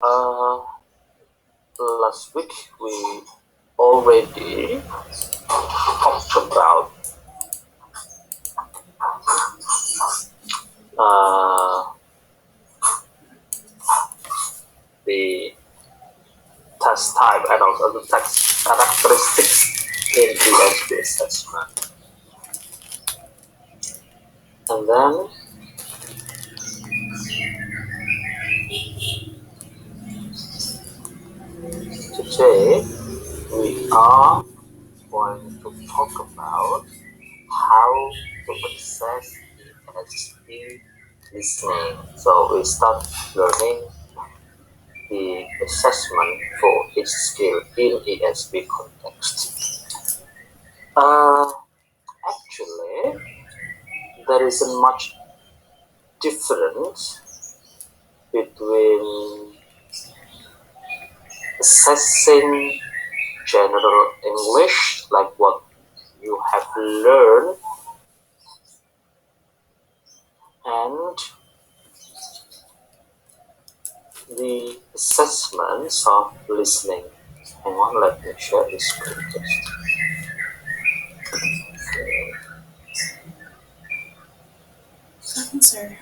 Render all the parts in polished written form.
Uh, Last week we already talked about uh, the test type and also the test characteristics in the ESP assessment. And then today we are going to talk about how to assess ESP listening. So we start learning the assessment for each skill in ESP context. Uh, Actually, there isn't much difference between assessing general English, like what you have learned, and the assessments of listening. Hang on, let me share this screen just. Sir.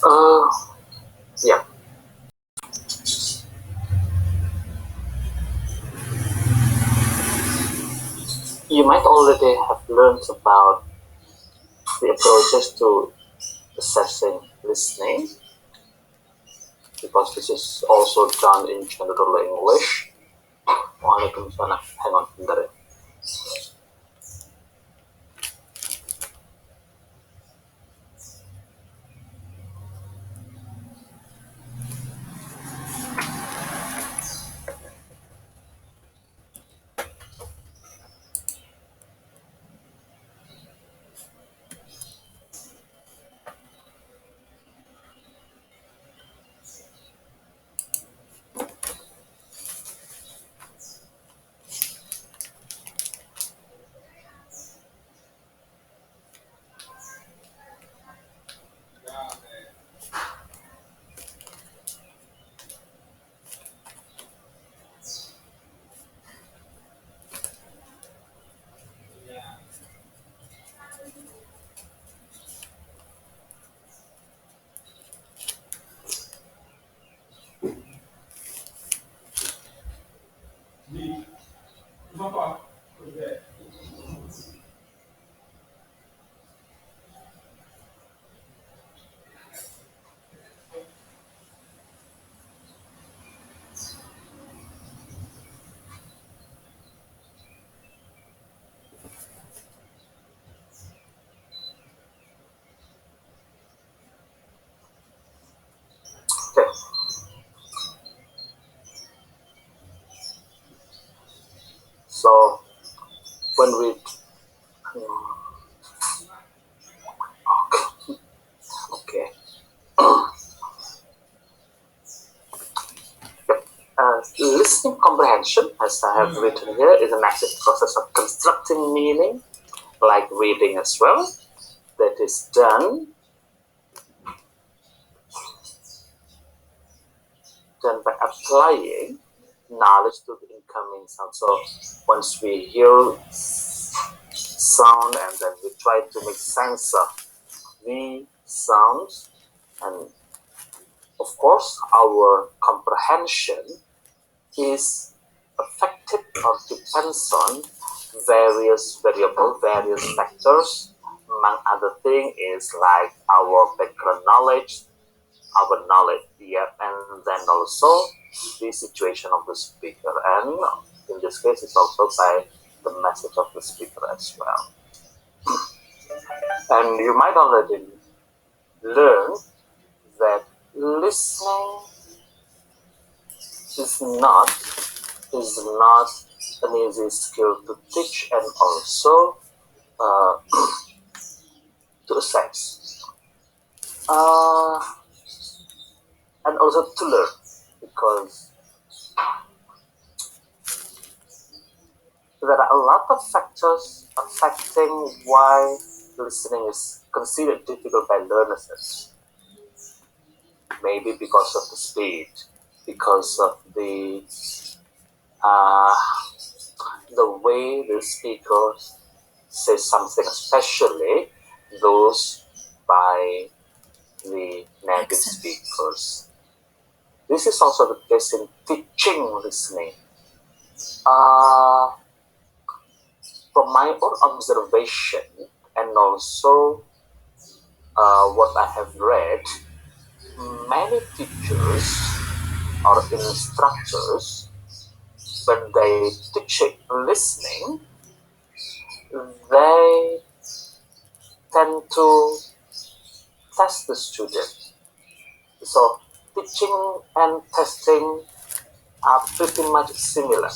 Uh, yeah, you might already have learned about the approaches to assessing listening, because this is also done in general English. Waalaikumsalam. Hang on, bentar ya. Okay. So when we okay, yep. Listening comprehension, as I have written here, is an active process of constructing meaning, like reading as well, that is done by applying knowledge to the incoming sound. So once we hear sound and then we try to make sense of the sounds, and of course our comprehension is affected or depends on various variables, various factors, among other thing is like our background knowledge, our knowledge, and then also the situation of the speaker, and in this case it's also by the message of the speaker as well. And you might already learn that listening is not an easy skill to teach and also to assess and also to learn, because there are a lot of factors affecting why listening is considered difficult by learners. Maybe because of the speed, because of the way the speaker says something, especially those by the native speakers. This is also the case in teaching listening. From my own observation and also what I have read, many teachers or instructors, when they teach listening, they tend to test the student. So teaching and testing are pretty much similar.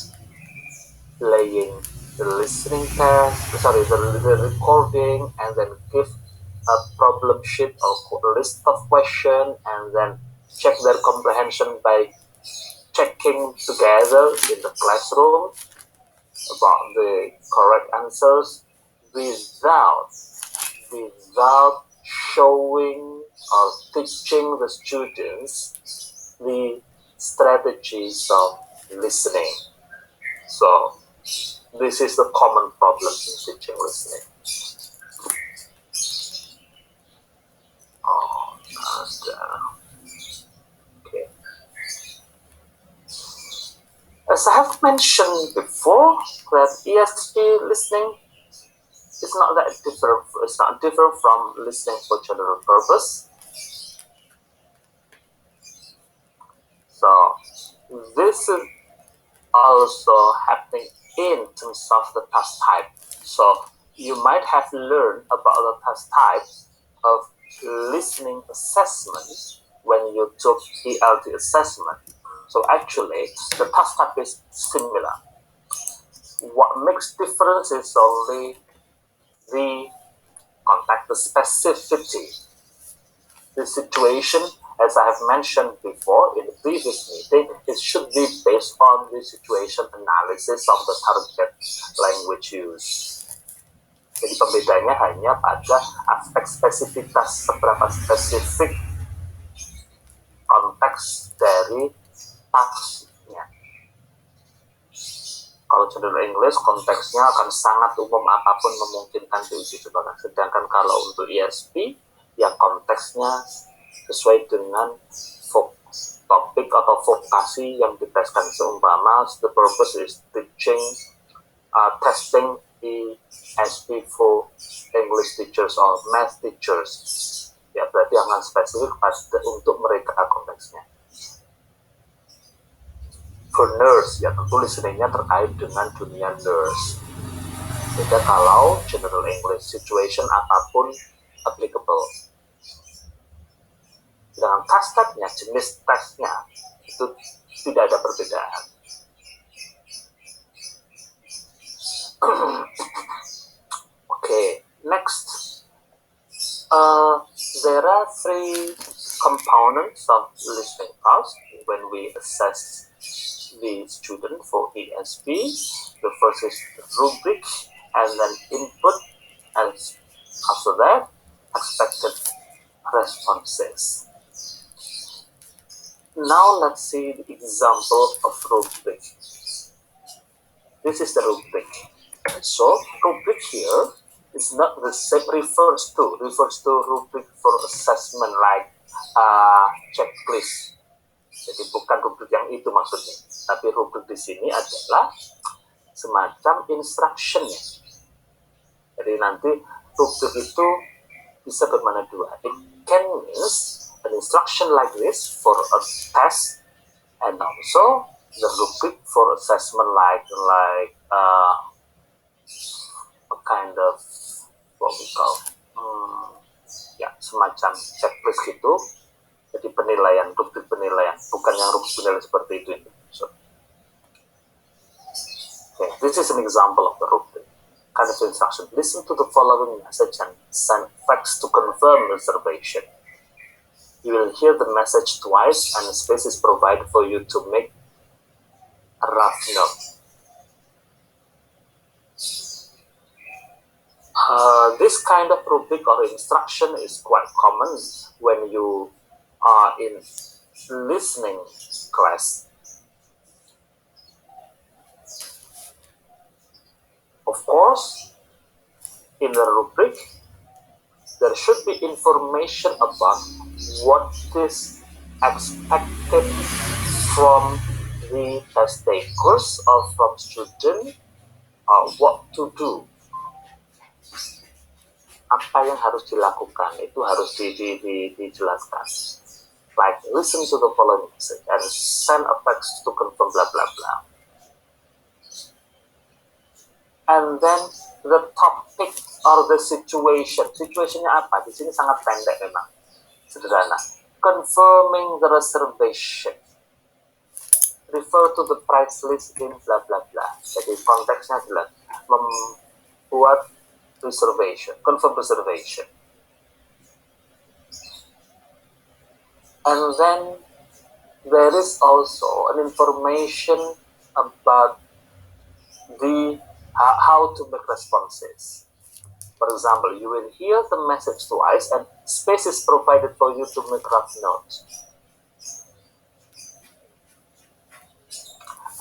Playing the listening test, the recording, and then give a problem sheet or list of questions, and then check their comprehension by checking together in the classroom about the correct answers without showing or teaching the students the strategies of listening. So this is the common problem in teaching listening. Okay. As I have mentioned before, that ESP listening is not that different. It's not different from listening for general purpose. So this is also happening in terms of the task type. So you might have learned about the task types of listening assessment when you took ELT assessment. So actually, the task type is similar. What makes difference is only the contact, the specificity, the situation. As I have mentioned before in the previous meeting, it should be based on the situation analysis of the target language use. Jadi pembedanya hanya pada aspek spesifitas, seberapa spesifik konteks dari tasknya. Kalau general English, konteksnya akan sangat umum, apapun memungkinkan diuji cobakan. Sedangkan kalau untuk ESP, ya konteksnya sesuai dengan topik atau vokasi yang diteskan. Seumpama, the purpose is teaching, testing ESP for English teachers or math teachers. Ya, berarti akan spesifik untuk mereka konteksnya. For nurse, ya tentu listeningnya terkait dengan dunia nurse. Sehingga kalau general English situation apapun applicable. Dengan task type-nya, jenis tesnya itu tidak ada perbedaan. Okay, next. There are three components of listening task when we assess the student for ESP. The first is rubric, and then input, and after that, expected responses. Now let's see the example of rubric. This is the rubric. So rubric here is not the same, refers to rubric for assessment like checklist. Jadi bukan rubrik yang itu maksudnya, tapi rubrik di sini adalah semacam instruction-nya. Jadi nanti rubrik itu bisa bermakna dua. It can means an instruction like this for a test, and also the rubric for assessment like a kind of what we call semacam checklist gitu. Jadi penilaian, rubrik penilaian, bukan yang rubrik penilaian seperti itu. So, okay, this is an example of the rubric. Kind of instruction. Listen to the following message and send facts to confirm reservation. You will hear the message twice and space is provided for you to make a rough note. This kind of rubric or instruction is quite common when you are in listening class. Of course, in the rubric, there should be information about what is expected from the test takers or from student, what to do. Apa yang harus dilakukan itu harus dijelaskan. Like, listen to the following message and send a text to confirm blah blah blah. And then the topic or the situation. Situationnya apa? Di sini sangat pendek memang, sederhana. Confirming the reservation. Refer to the price list in blah blah blah. Jadi konteksnya adalah membuat reservation, confirm reservation. And then there is also an information about the how to make responses. For example, you will hear the message twice and space is provided for you to make rough notes.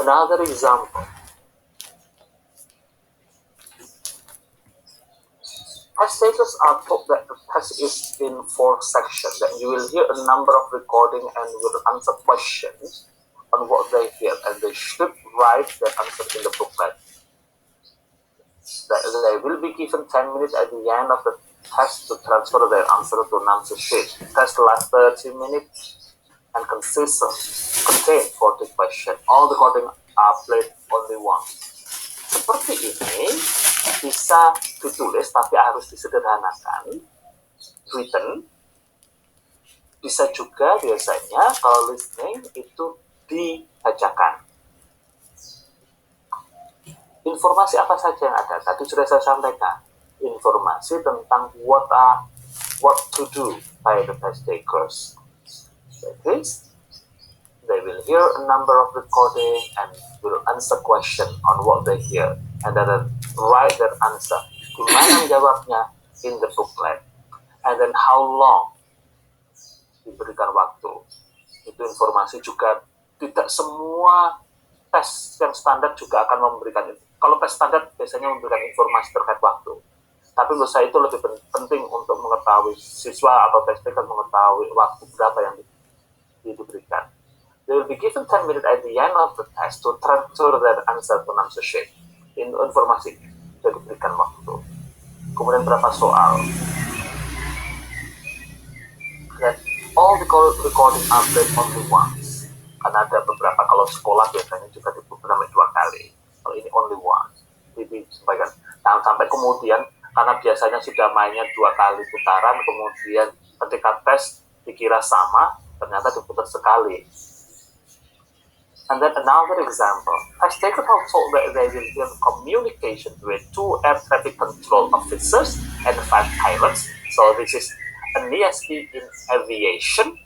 Another example. Test takers are told that the test is in 4 sections, that you will hear a number of recordings and will answer questions on what they hear, and they should write their answer in the booklet. They will be given 10 minutes at the end of the test to transfer their answer to an answer sheet. Test lasts 30 minutes and contain 40 questions. All the recordings are played only once. Seperti ini bisa ditulis tapi harus disederhanakan, written. Bisa juga biasanya kalau listening itu dibacakan. Informasi apa saja yang ada? Tadi sudah saya sampaikan. Informasi tentang what to do by the test takers. That is, they will hear a number of recording and will answer question on what they hear, and then write their answer. Gimana jawabnya in the booklet, and then how long diberikan waktu. Itu informasi juga. Tidak semua tes yang standar juga akan memberikan. Kalau tes standar biasanya memberikan informasi terkait waktu. Tapi menurut saya itu lebih penting untuk mengetahui siswa atau tes taker mengetahui waktu berapa yang diberikan. They will be given 10 minutes at the end of the test to transfer their answer to answer sheet. Informasi sudah diberikan waktu. Kemudian berapa soal. Dan all the recording are played only once. Karena ada beberapa, kalau sekolah biasanya juga diputar 2 kali. Kalau ini only once. Jadi sampaikan. Jangan sampai kemudian karena biasanya sudah mainnya 2 kali putaran, kemudian ketika tes dikira sama, ternyata diputar sekali. And then another example, test takers are told that they will be in communication with 2 air traffic control officers and 5 pilots. So this is an ESP in aviation,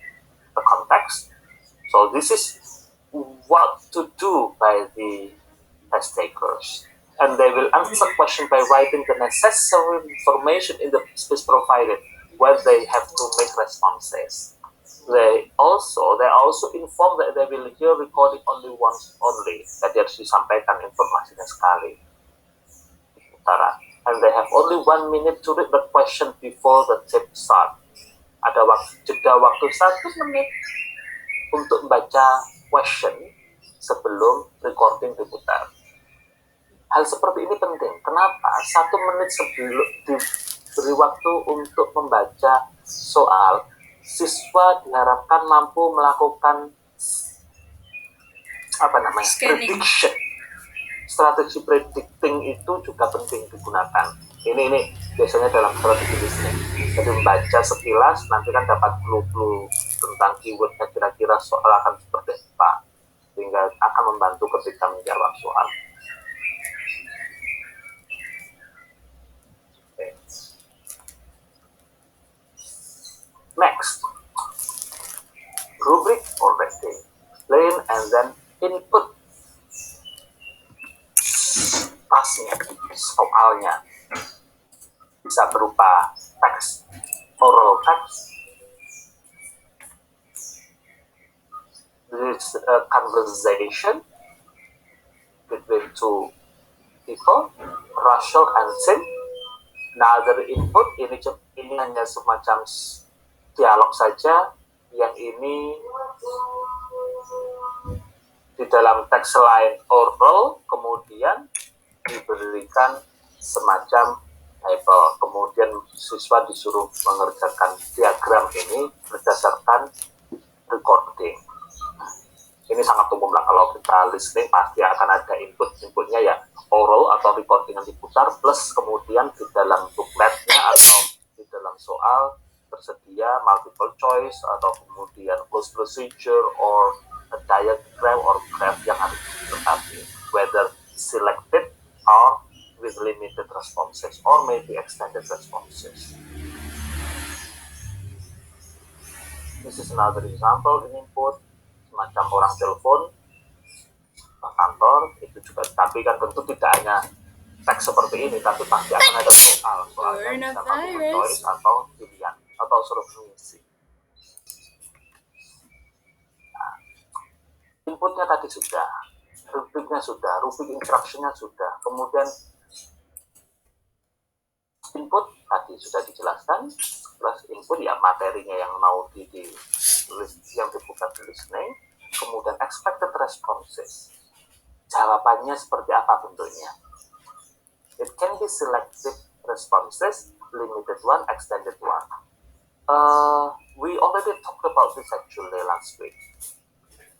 the context. So this is what to do by the test takers. And they will answer question by writing the necessary information in the space provided where they have to make responses. They also inform that they will hear recording only once only. Jadi harus disampaikan informasinya sekali. And they have only 1 minute to read the question before the tape start. Ada jeda waktu 1 menit untuk membaca question sebelum recording diputar. Hal seperti ini penting. Kenapa? 1 menit sebelum beri waktu untuk membaca soal, siswa diharapkan mampu melakukan prediction. Strategi predicting itu juga penting digunakan. Ini biasanya dalam strategi listening. Jadi membaca sekilas, nanti kan dapat clue-clue tentang keywordnya, kira-kira soal akan seperti apa, sehingga akan membantu ketika menjawab soal. Okay. Next, rubric or rating. Learn and then input tasnya, soalnya bisa berupa teks, oral text. This is a conversation between two people, Rachel and Tim. Another input, ini hanya semacam dialog saja, yang ini di dalam teks lain oral, kemudian diberikan semacam table, kemudian siswa disuruh mengerjakan diagram ini berdasarkan recording. Ini sangat umum lah, kalau kita listening pasti akan ada inputnya ya, oral atau recording yang diputar, plus kemudian di dalam bookletnya atau di dalam soal tersedia multiple choice atau kemudian close procedure or a diagram or graph yang harus dilengkapi, whether selected or with limited responses or maybe extended responses. This is another example in input, semacam orang telepon ke kantor, itu juga, tapi kan tentu tidak hanya teks seperti ini, tapi pasti akan ada soalnya bisa multiple choice atau pilihan atau suruh mengisi. Nah, inputnya tadi sudah, rubriknya sudah, rubrik instructionnya sudah, kemudian input tadi sudah dijelaskan, plus input ya materinya yang mau yang dibuka di listening, kemudian expected responses, jawabannya seperti apa bentuknya. It can be selective responses, limited one, extended one. We already talked about this actually last week.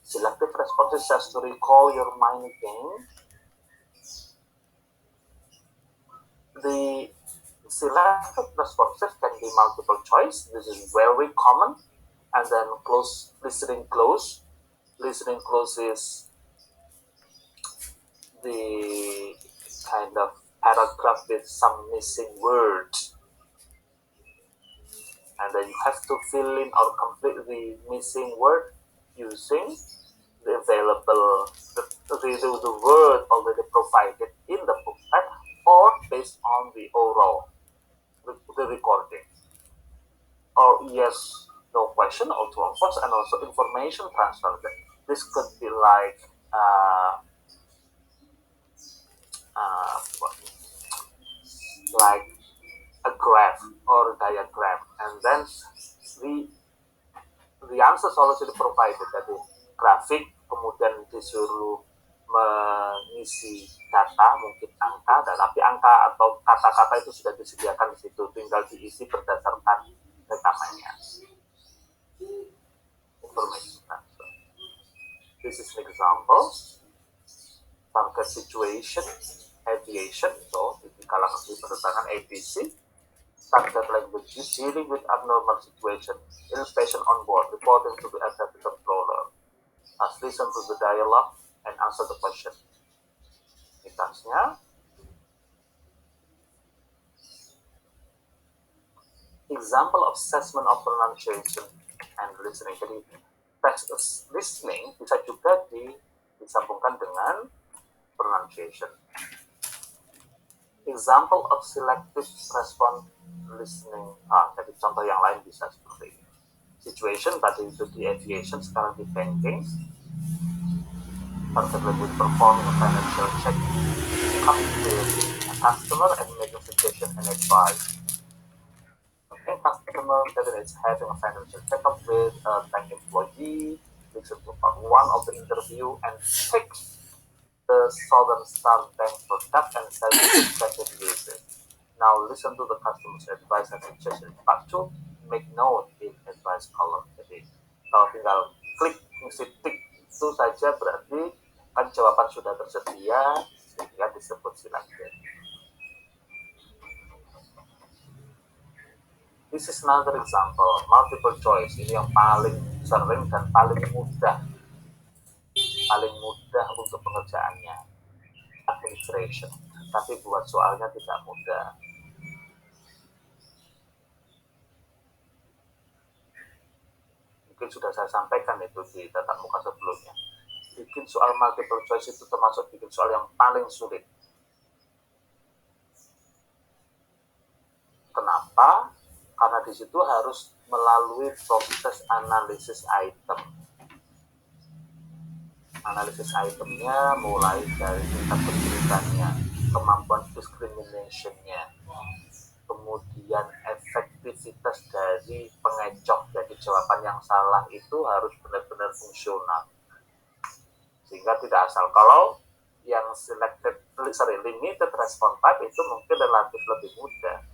Selective responses, just to recall your mind again. The selective responses can be multiple choice. This is very common. And then listening close. Listening close is the kind of paragraph with some missing words. And then you have to fill in or complete the missing word using the available, the word already provided in the booklet or based on the oral, the recording. Or yes, no question, or true or false, and also information transfer. This could be like a graph or a diagram, and then the answers already provided, jadi grafik, kemudian disuruh mengisi data, mungkin angka, tapi angka atau kata-kata itu sudah disediakan di situ, tinggal diisi berdasarkan rekamannya. Information transfer. This is an example. Target situation, aviation, so di kalangan penerbangan ABC. Target language is dealing with abnormal situation, illustration on board, reporting to the air traffic controller. Must listen to the dialogue and answer the question. Misalnya, example of assessment of pronunciation and listening. Jadi tes listening bisa juga disambungkan dengan pronunciation. Example of selective response listening. Jadi contoh yang lain bisa seperti ini. Situation tadi itu di aviation, sekarang di banking. Target language performing a financial check, come with a customer and making suggestion and advice. Okay, customer that is having a financial checkup with a bank employee, listen to part 1 of the interview and pick the Southern Star Bank product and sell it to second users. Now listen to the customer's advice and suggestion. Part 2, make note in advice column. Jadi kalau tinggal klik ngisi tik itu saja berarti kan jawaban sudah tersedia sehingga disebut selected. This is another example, multiple choice. Ini yang paling sering dan paling mudah untuk pengerjaannya, administration. Tapi buat soalnya tidak mudah. Mungkin sudah saya sampaikan itu di tatap muka sebelumnya. Bikin soal multiple choice itu termasuk bikin soal yang paling sulit. Kenapa? Karena di situ harus melalui proses analisis item. Analisis itemnya mulai dari tingkat kesulitannya, kemampuan discrimination-nya, kemudian efektivitas dari pengecoh. Jadi jawaban yang salah itu harus benar-benar fungsional. Sehingga tidak asal. Kalau yang limited response type itu mungkin relatif lebih mudah.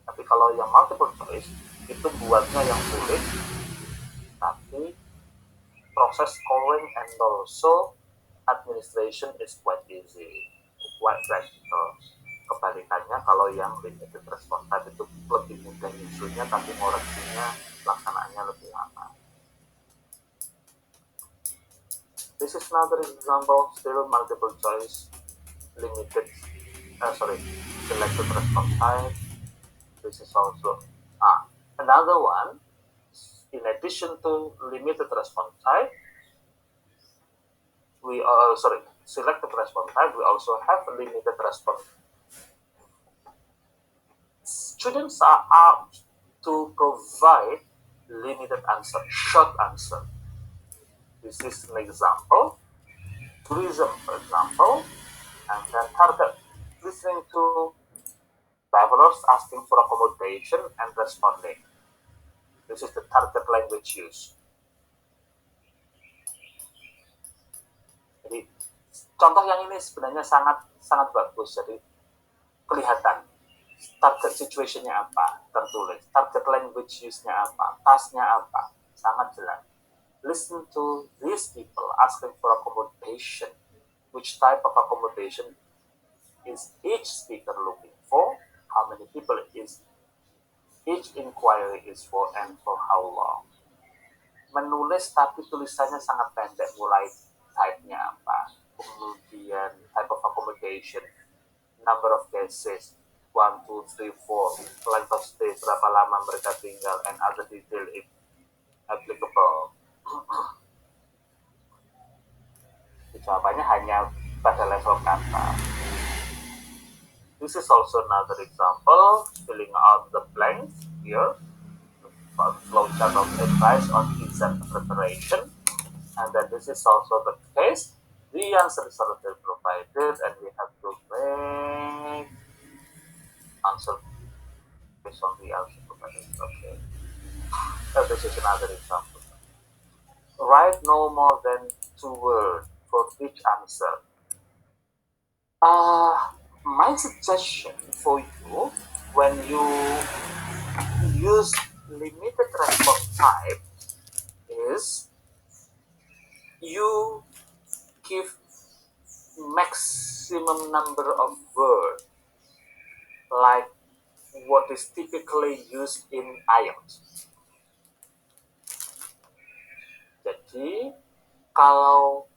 Tapi kalau yang multiple choice itu buatnya yang sulit, tapi proses scoring and also administration is quite easy, quite practical. Kebalikannya kalau yang limited response type itu lebih mudah nyusunnya, tapi koreksinya, pelaksanaannya lebih lama. This is another example, still multiple choice, selected response type. This is also another one. In addition to limited response type, selected response type, we also have limited response. Students are asked to provide limited answer, short answer. This is an example. Tourism, for example, and then target, listening to travelers asking for accommodation and responding. This is the target language use. Jadi contoh yang ini sebenarnya sangat bagus. Jadi kelihatan target situation-nya apa, tertulis. Target language use-nya apa, task-nya apa, sangat jelas. Listen to these people asking for accommodation. Which type of accommodation is each speaker looking for? How many people is each inquiry is for, and for how long? Menulis tapi tulisannya sangat pendek, mulai type-nya apa, kemudian type of accommodation, number of cases, 1, 2, 3, 4, length of stay, berapa lama mereka tinggal, and other detail if applicable. Jawabannya hanya pada level kata. This is also another example, filling out the blanks here, flowchart of advice on exam preparation, and then this is also the case. The answer is already provided, and we have to make answer based on the answer provided. Okay. This is another example. Write no more than 2 words for each answer. My suggestion for you, when you use limited response type, is you give maximum number of words, like what is typically used in IELTS. Jadi kalau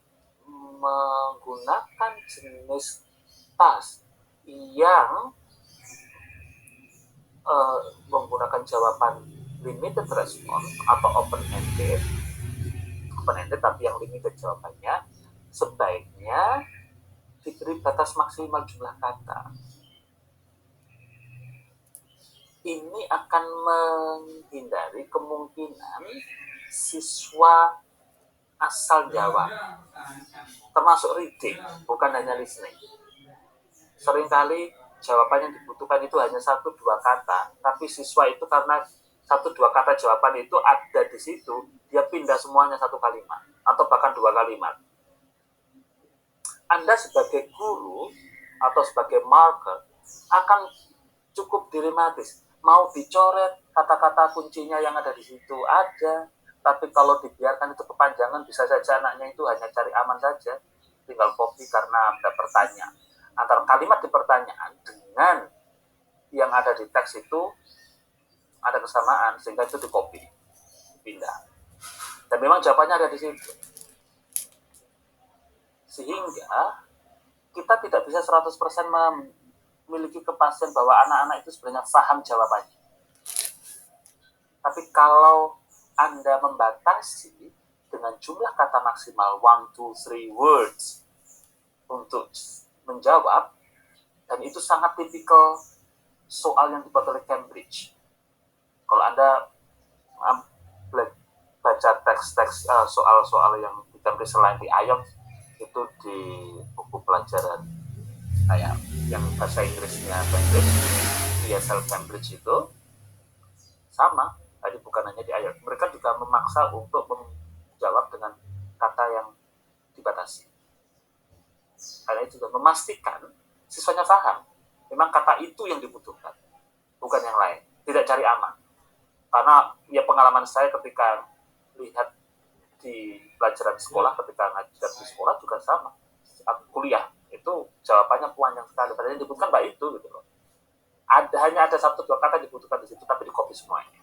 menggunakan jenis task yang menggunakan jawaban limited response atau open-ended tapi yang limited jawabannya, sebaiknya diberi batas maksimal jumlah kata. Ini akan menghindari kemungkinan siswa asal jawab, termasuk reading, bukan hanya listening. Seringkali jawaban yang dibutuhkan itu hanya 1-2 kata, tapi siswa itu karena 1-2 kata jawaban itu ada di situ, dia pindah semuanya 1 kalimat, atau bahkan 2 kalimat. Anda sebagai guru atau sebagai marker akan cukup dilematis. Mau dicoret, kata-kata kuncinya yang ada di situ ada, tapi kalau dibiarkan itu kepanjangan, bisa saja anaknya itu hanya cari aman saja, tinggal copy karena ada pertanyaan. Antara kalimat di pertanyaan dengan yang ada di teks itu ada kesamaan, sehingga itu di-copy, pindah. Dan memang jawabannya ada di situ. Sehingga kita tidak bisa 100% memiliki kepastian bahwa anak-anak itu sebenarnya paham jawabannya. Tapi kalau Anda membatasi dengan jumlah kata maksimal 1, 2, 3 words untuk menjawab, dan itu sangat tipikal soal yang dibuat oleh Cambridge. Kalau Anda baca teks-teks soal-soal yang di Cambridge selain di IELTS, itu di buku pelajaran kayak yang bahasa Inggrisnya Cambridge, ESL Cambridge itu sama, tadi bukan hanya di IELTS. Mereka juga memaksa untuk menjawab dengan kata yang dibatasi. Karena itu juga memastikan siswanya paham. Memang kata itu yang dibutuhkan, bukan yang lain. Tidak cari aman. Karena ya pengalaman saya ketika lihat di pelajaran sekolah, ketika ngajar di sekolah juga sama. Saat kuliah itu jawabannya panjang sekali. Padahal yang dibutuhkan mbak itu gitu loh. Hanya ada 1-2 kata yang dibutuhkan di situ, tapi di copy semuanya.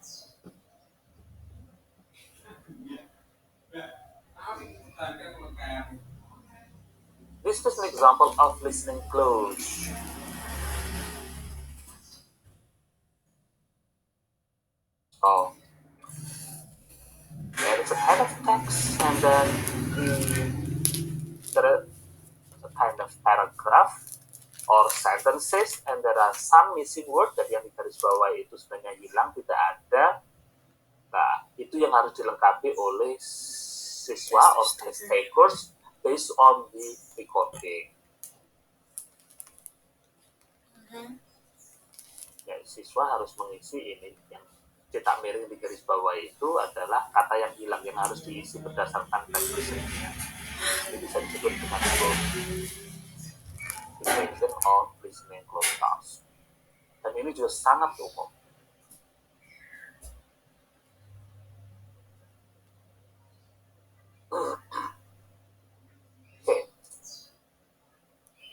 This is an example of listening close. So there is a kind of text, and then there is a kind of paragraph or sentences, and there are some missing words. Dari yang di garis bawah itu sebenarnya hilang, tidak ada. Nah, itu yang harus dilengkapi oleh siswa or test takers based on the recording. Ya, siswa harus mengisi ini yang cetak miring di garis bawah itu adalah kata yang hilang yang harus diisi berdasarkan teks listeningnya. Ini bisa disebut dengan definition of listening close task. Dan ini juga sangat umum. Okay.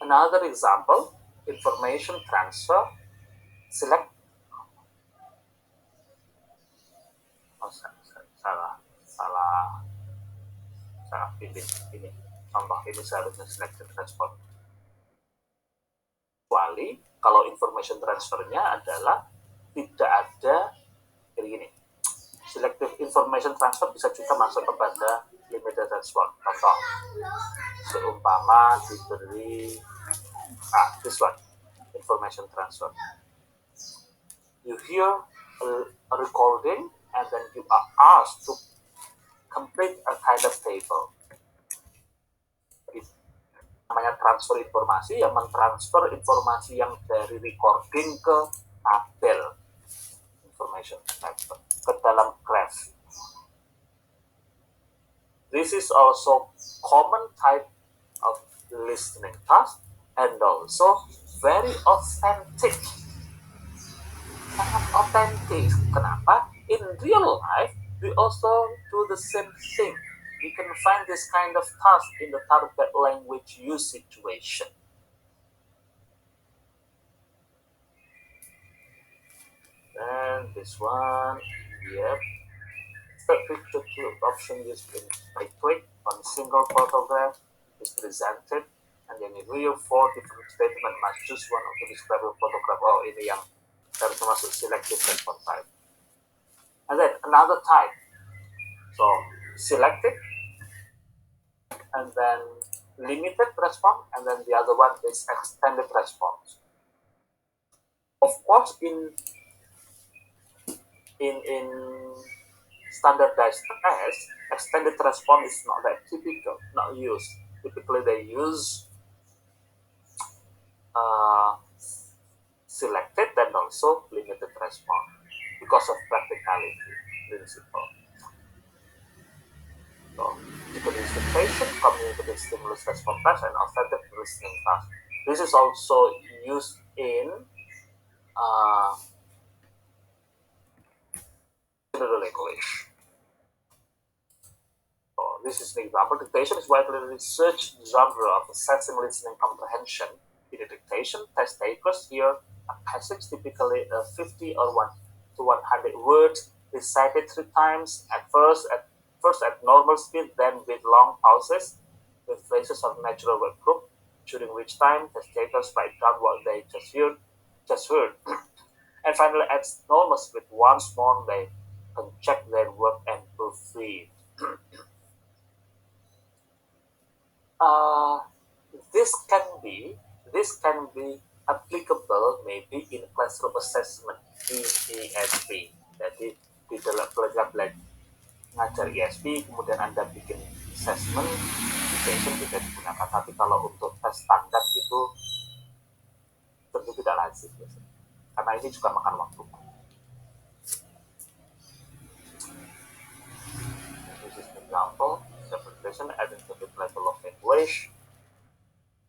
Another example, information transfer. Select. Oh, salah pilih ini. Contoh ini seharusnya selected response. Kecuali kalau information transfernya adalah tidak ada gini. Selective information transfer bisa juga masuk kepada limited response. Contoh, seumpama diberi this one, information transfer. You hear a recording and then you are asked to complete a kind of table. Namanya transfer informasi, yang mentransfer informasi yang dari recording ke tabel, information transfer, ke dalam graph. This is also common type of listening task and also very authentic. Sangat authentic. Kenapa? In real life, we also do the same thing. We can find this kind of task in the target language use situation. And this one, yep. Step picture cube option used in by click on single photograph is presented, and then you real 4 different statement must choose one of the describable photograph. Oh, ini yang harus masuk selected response type. And then another type. So selected, and then limited response, and then the other one is extended response. Of course, in standardized tests, extended response is not that typical, not used. Typically, they use selected and also limited response because of practicality principle. So, decodification, communicative stimulus response task, and authentic listening task. This is also used in uh, general English. So this is an example. Dictation is widely researched genre of assessing listening comprehension. In a dictation, test takers hear a passage, typically 50 or 1 to 100 words, recited 3 times first at normal speed, then with long pauses, with phrases of natural word group, during which time test takers write down what they just heard, and finally at normal speed once more they can check their work and proofread. Uh, this can be this can be applicable maybe in classroom assessment ESP. Jadi di dalam belajar ngajar ESP kemudian Anda bikin assessment dictation bisa digunakan, tapi kalau untuk tes standar itu tentu tidak lazim karena ini juga makan waktu. This is an example interpretation at intermediate level of English.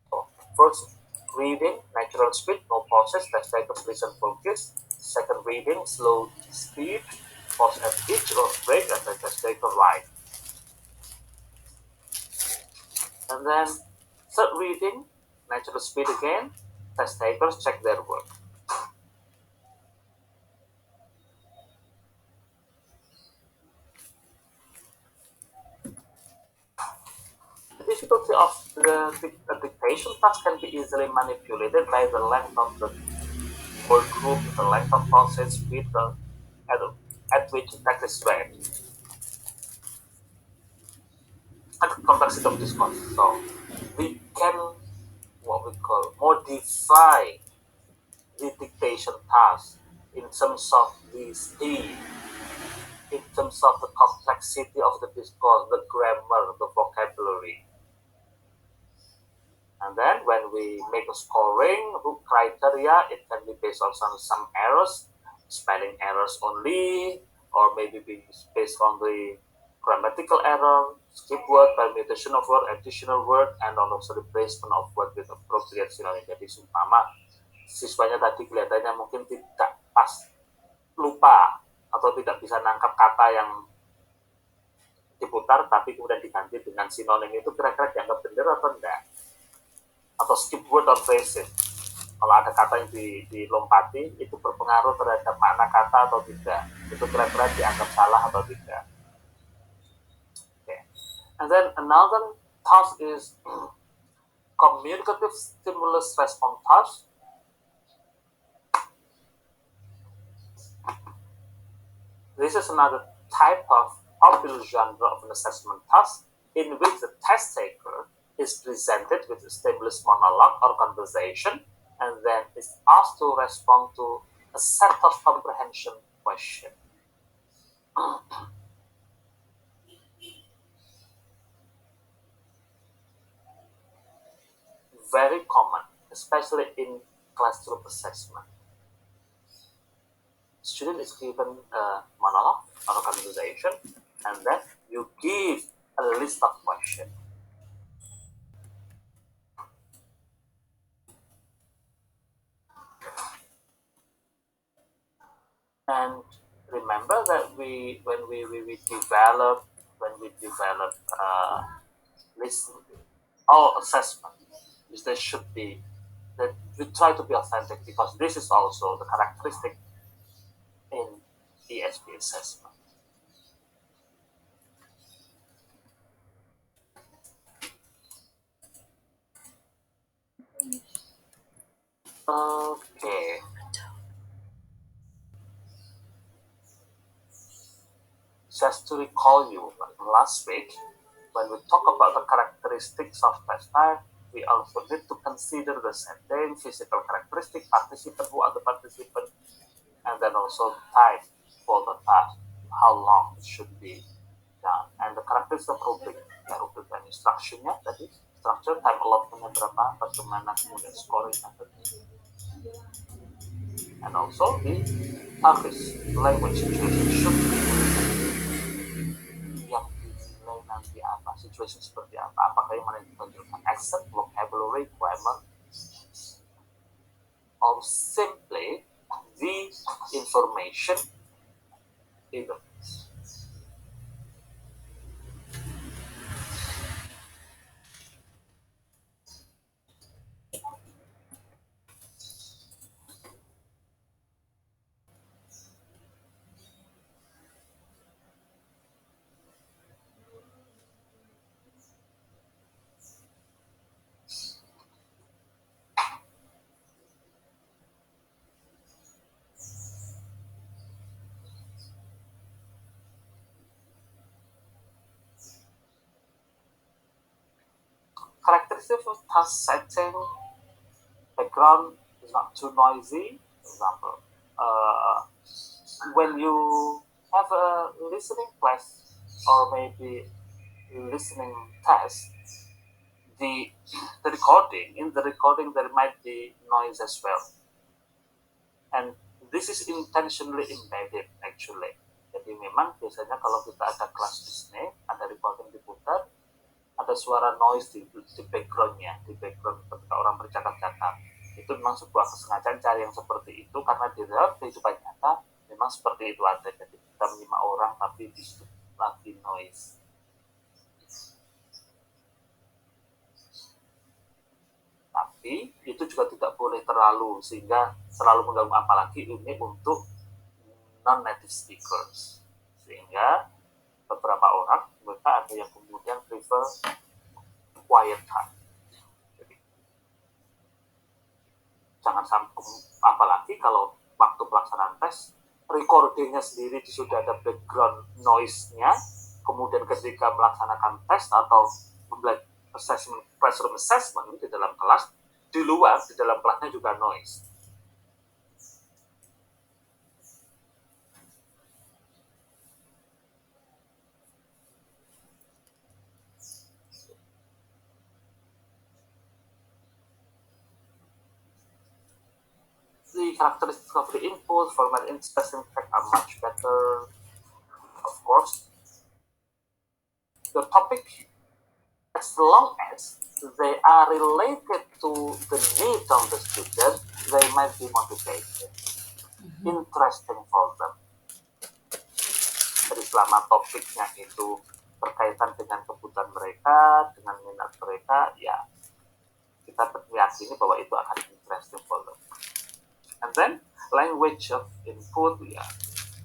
So, first reading, natural speed, no pauses, test takers listen focus. Second reading, slow speed, pause at each or break, and then test taker write. And then third reading, natural speed again, test takers check their work. The difficulty of the dictation task can be easily manipulated by the length of the word group, the length of pauses, speed, at which text is read, and the complexity of this concept. So we can what we call modify the dictation task in terms of the speed, in terms of the complexity of the discourse, the grammar, the vocabulary. And then when we make a scoring criteria, it can be based on some errors, spelling errors only, or maybe based on the grammatical error, skip word, permutation of word, additional word, and also the placement of word with appropriate synonym. Jadi seumpama siswanya tadi kelihatannya mungkin tidak pas, lupa, atau tidak bisa nangkap kata yang diputar, tapi kemudian diganti dengan sinonim, itu kira-kira dianggap benar atau enggak? Atau skip word or phrases. Kalau ada kata yang dilompati, itu berpengaruh terhadap makna kata atau tidak. Itu kira-kira dianggap salah atau tidak. Okay. And then another task is communicative stimulus response task. This is another type of popular genre of an assessment task in which the test taker is presented with a stimulus monologue or conversation and then is asked to respond to a set of comprehension questions. Very common, especially in classroom assessment. Student is given a monologue or a conversation, and then you give a list of questions. And remember that when we develop listen our assessment, there should be that we try to be authentic because this is also the characteristic in ESP assessment. Okay. Just to recall you, last week, when we talk about the characteristics of test type, we also need to consider the setting, physical characteristic, participant, who are the participants, and then also time for the task, how long it should be done, and the characteristics of rubric, rubric dan instructionnya tadi, structure, time allotmentnya berapa, bagaimana kemudian scoring, and also the targets, language situation should be yang dinilai nanti apa, situation seperti apa, apakah yang mana ditunjukkan accent, vocabulary, grammar, or simply the information even. Characteristic of task setting, background is not too noisy. For example, when you have a listening class or maybe listening test, the the recording there might be noise as well, and this is intentionally embedded actually. Jadi memang biasanya kalau kita ada kelas Disney, ada recording diputar, ada suara noise di backgroundnya, di background ketika orang bercakap-cakap. Itu memang sebuah kesengajaan cara yang seperti itu, karena di dalam kehidupan nyata memang seperti itu ada. Jadi kita menyimak orang tapi di situ lagi noise. Tapi itu juga tidak boleh terlalu sehingga terlalu mengganggu, apalagi ini untuk non-native speakers. Sehingga beberapa orang mereka ada yang kemudian prefer quiet time. Jadi, jangan sampai, apalagi kalau waktu pelaksanaan tes recordingnya sendiri sudah ada background noise-nya, kemudian ketika melaksanakan tes atau membuat assessment, classroom assessment di dalam kelas, di luar, di dalam kelasnya juga noise. The characteristics of the input, format, interesting fact are much better, of course. The topic, as long as they are related to the need of the student, they might be motivated, interesting for them. Jadi selama topiknya itu berkaitan dengan kebutuhan mereka, dengan minat mereka, ya kita meyakini bahwa itu akan interesting for them. And then language of input, ya,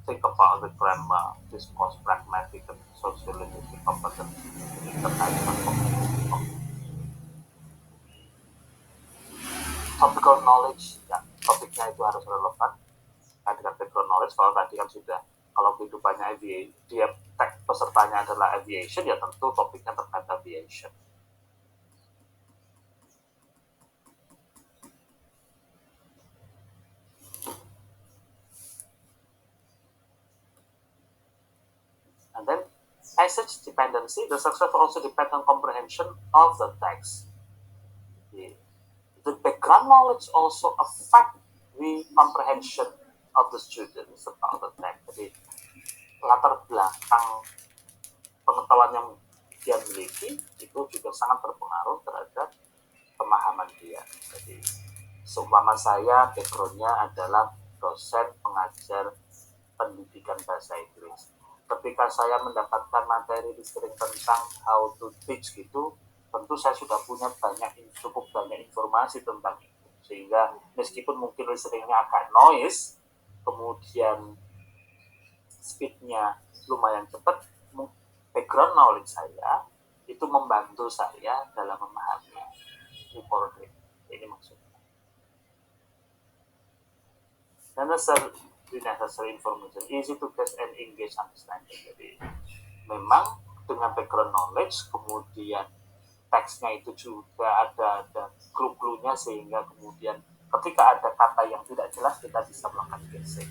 think about the grammar, discourse, pragmatic, and sociolinguistic competence terkait dengan komunikasi. Topical knowledge, ya, topiknya itu harus relevan dengan background knowledge. Kalau tadi kan sudah, kalau kehidupannya dia pesertanya adalah aviation, ya tentu topiknya terkait aviation. And then passage dependency, the success also depends on comprehension of the text. The background knowledge also affect the comprehension of the students about the text. Jadi latar belakang pengetahuan yang dia miliki itu juga sangat berpengaruh terhadap pemahaman dia. Jadi seumpama saya backgroundnya adalah dosen pengajar pendidikan bahasa Inggris. Ketika saya mendapatkan materi listening tentang how to teach gitu, tentu saya sudah punya cukup banyak informasi tentang itu, sehingga meskipun mungkin listeningnya agak noise, kemudian speednya lumayan cepat, background knowledge saya itu membantu saya dalam memahami recording. Ini maksudnya. Dan the necessary information, easy to catch and engage understanding. Jadi memang dengan background knowledge, kemudian teksnya itu juga ada clue-cluenya, sehingga kemudian ketika ada kata yang tidak jelas kita bisa melakukan guessing.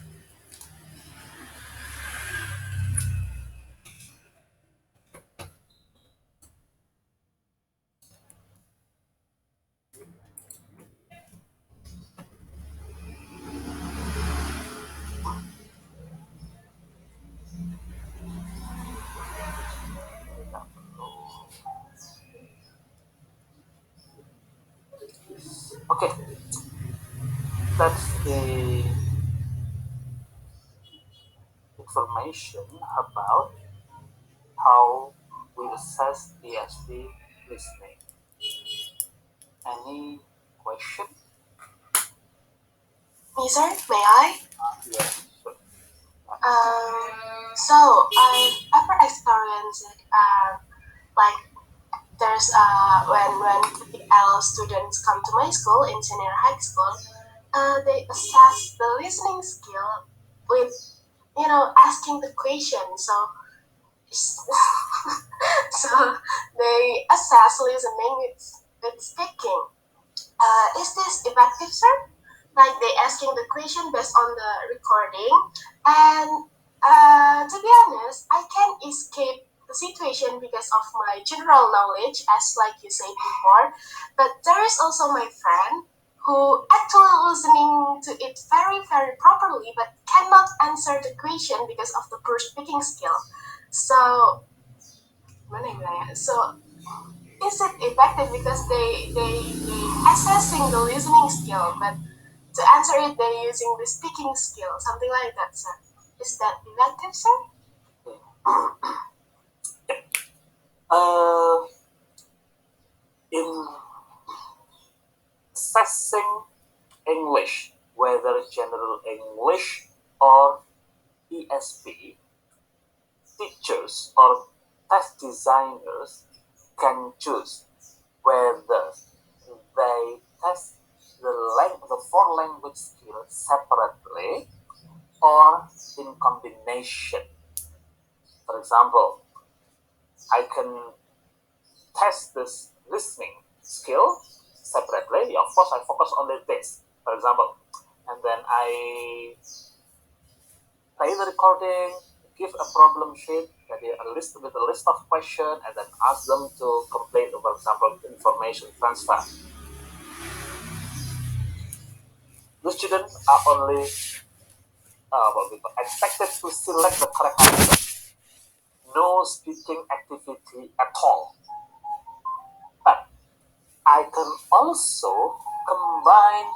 Okay, that's the information about how we assess ESP listening. Any question? Me, sir, may I? Yes, sure. So I've ever experienced it, like there's when PL students come to my school in senior high school, they assess the listening skill with asking the question. So they assess listening with speaking. Is this effective, sir? Like they asking the question based on the recording, and to be honest, I can't escape the situation because of my general knowledge, as like you said before. But there is also my friend who actually listening to it very very properly, but cannot answer the question because of the poor speaking skill. So, mana ya bilangnya? So is it effective because they assessing the listening skill, but to answer it they're using the speaking skill, something like that, sir. Is that effective, sir? In assessing English, whether general English or ESP, teachers or test designers can choose whether they test the four language skills separately or in combination. For example, I can test this listening skill separately. Of course, I focus on the this, for example, and then I play the recording, give a problem sheet, a list with a list of questions, and then ask them to complete, for example, information transfer. The students are only expected to select the correct answer. No speaking activity at all. But I can also combine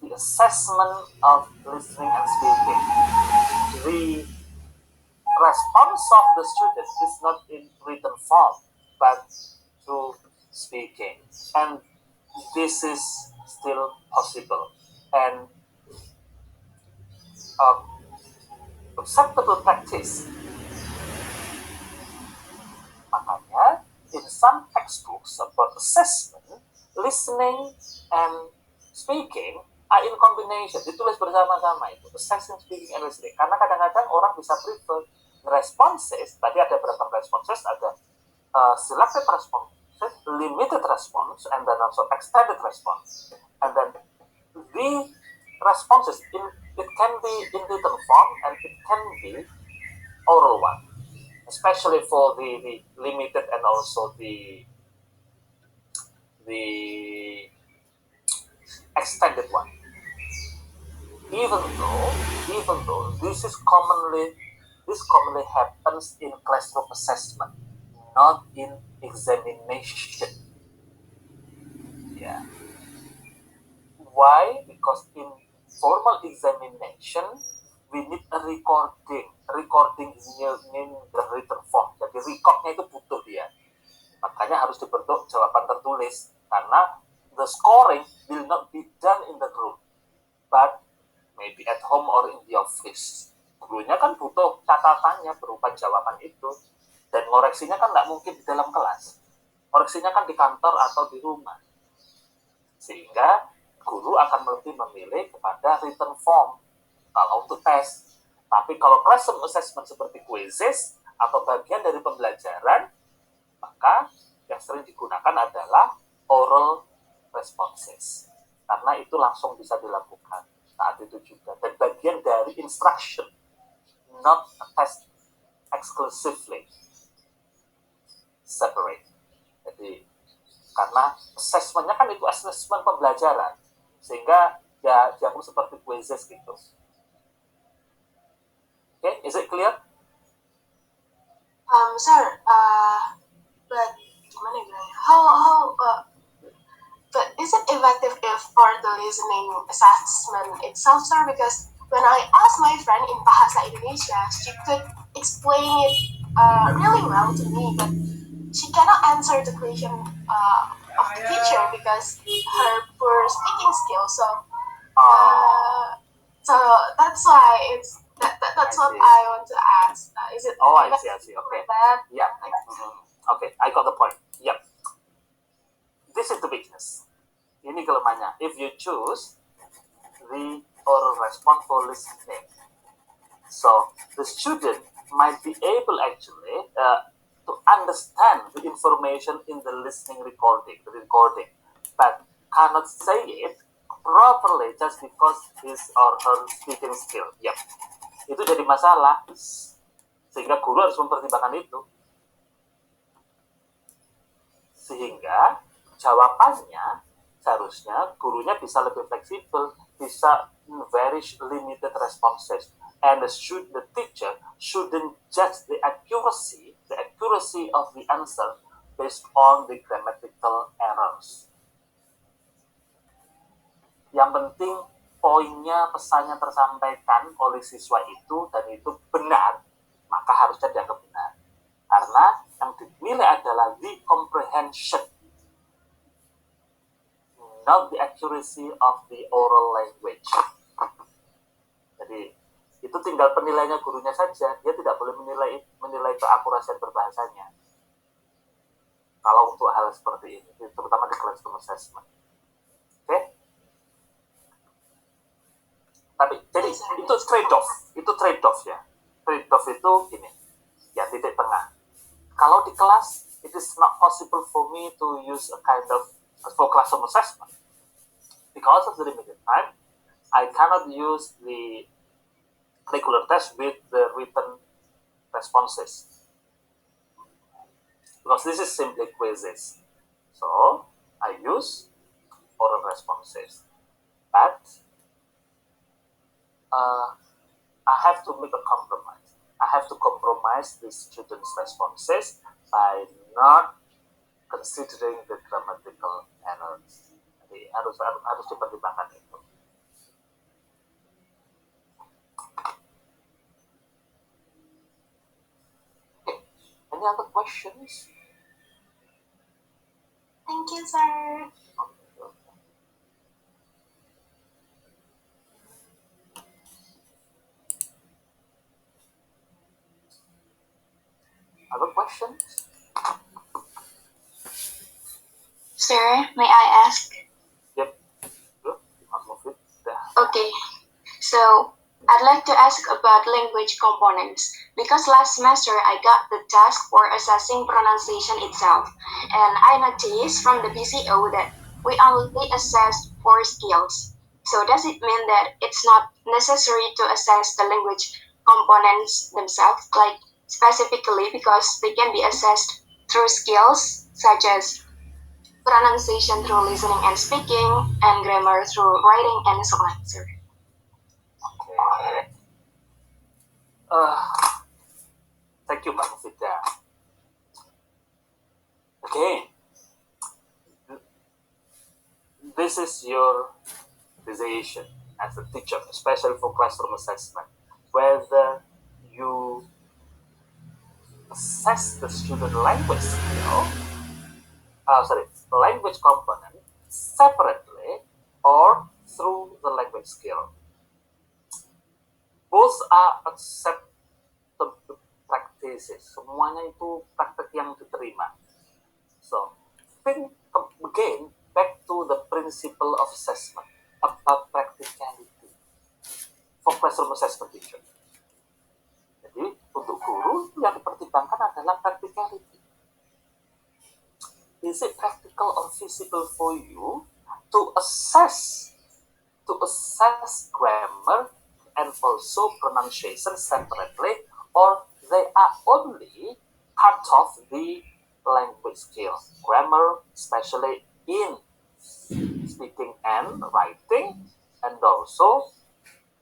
the assessment of listening and speaking. The response of the student is not in written form, but through speaking. And this is still possible. And acceptable practice. Makanya, in some textbooks about assessment, listening and speaking are in combination, ditulis bersama-sama itu, assessing, speaking, and listening. Karena kadang-kadang orang bisa prefer responses, tadi ada berapa responses, ada selected responses, limited response, and then also extended response. And then the responses, it can be in written form and it can be oral one, especially for the limited and also the extended one. Even though this commonly happens in classroom assessment, not in examination. Yeah. Why? Because in formal examination we need a recording. Recording in the written form. Jadi recordnya itu butuh dia. Makanya harus dibentuk jawaban tertulis karena the scoring will not be done in the group, but maybe at home or in the office. Gurunya kan butuh catatannya berupa jawaban itu, dan koreksinya kan nggak mungkin di dalam kelas. Koreksinya kan di kantor atau di rumah. Sehingga guru akan lebih memilih kepada written form kalau untuk tes. Tapi kalau classroom assessment seperti quizzes atau bagian dari pembelajaran, maka yang sering digunakan adalah oral responses. Karena itu langsung bisa dilakukan saat itu juga. Dan bagian dari instruction, not a test exclusively separate. Jadi karena assessment-nya kan itu assessment pembelajaran, sehingga ya dianggap seperti quizzes gitu. Okay, is it clear? Sir, but gimana ya bilangnya? How but is it effective if for the listening assessment itself, sir? Because when I asked my friend in Bahasa Indonesia, she could explain it really well to me, but she cannot answer the question of the teacher because her poor speaking skills. So that's why that's what I want to ask. Is it? Oh, I see. Okay. That? Yeah. Okay, I got the point. Yep. This is the weakness. Ini kelemahannya. If you choose the oral response for listening, so the student might be able actually to understand the information in the listening recording, but cannot say it properly just because his or her speaking skill. Yep. Itu jadi masalah, sehingga guru harus mempertimbangkan itu. Sehingga jawabannya seharusnya gurunya bisa lebih fleksibel, bisa very limited responses, and the teacher shouldn't judge the accuracy of the answer based on the grammatical errors. Yang penting poinnya, pesannya tersampaikan oleh siswa itu dan itu benar, maka harusnya dianggap benar. Karena yang dinilai adalah the comprehension, not the accuracy of the oral language. Jadi itu tinggal penilaiannya gurunya saja, dia tidak boleh menilai keakurasian berbahasanya. Kalau untuk hal seperti ini, terutama di classroom assessment. Oke? Tapi jadi itu trade off ya. Trade off itu gini, ya titik tengah. Kalau di kelas, it is not possible for me to use a kind of for classroom assessment because of the limited time. I cannot use the regular test with the written responses because this is simply quizzes. So I use oral responses, but I have to make a compromise. I have to compromise the students' responses by not considering the grammatical errors. Jadi harus dipertimbangkan itu. Okay. Any other questions? Thank you, sir. Other questions? Sir, may I ask? Yep. Good. Move it. Okay. So I'd like to ask about language components because last semester I got the task for assessing pronunciation itself, and I noticed from the PCO that we only assess 4 skills. So does it mean that it's not necessary to assess the language components themselves, like specifically because they can be assessed through skills such as pronunciation through listening and speaking, and grammar through writing and so on, sir? Okay. Thank you, Mbak Mufida. Again, this is your decision as a teacher, especially for classroom assessment, whether you assess the student language language component separately or through the language skill. Both are acceptable practices. Semuanya itu praktek yang diterima. So, think again back to the principle of assessment about practicality for classroom assessment teacher. Jadi, untuk guru yang dipertimbangkan adalah practicality. Is it practical or feasible for you to assess grammar and also pronunciation separately, or they are only part of the language skill, grammar, especially in speaking and writing, and also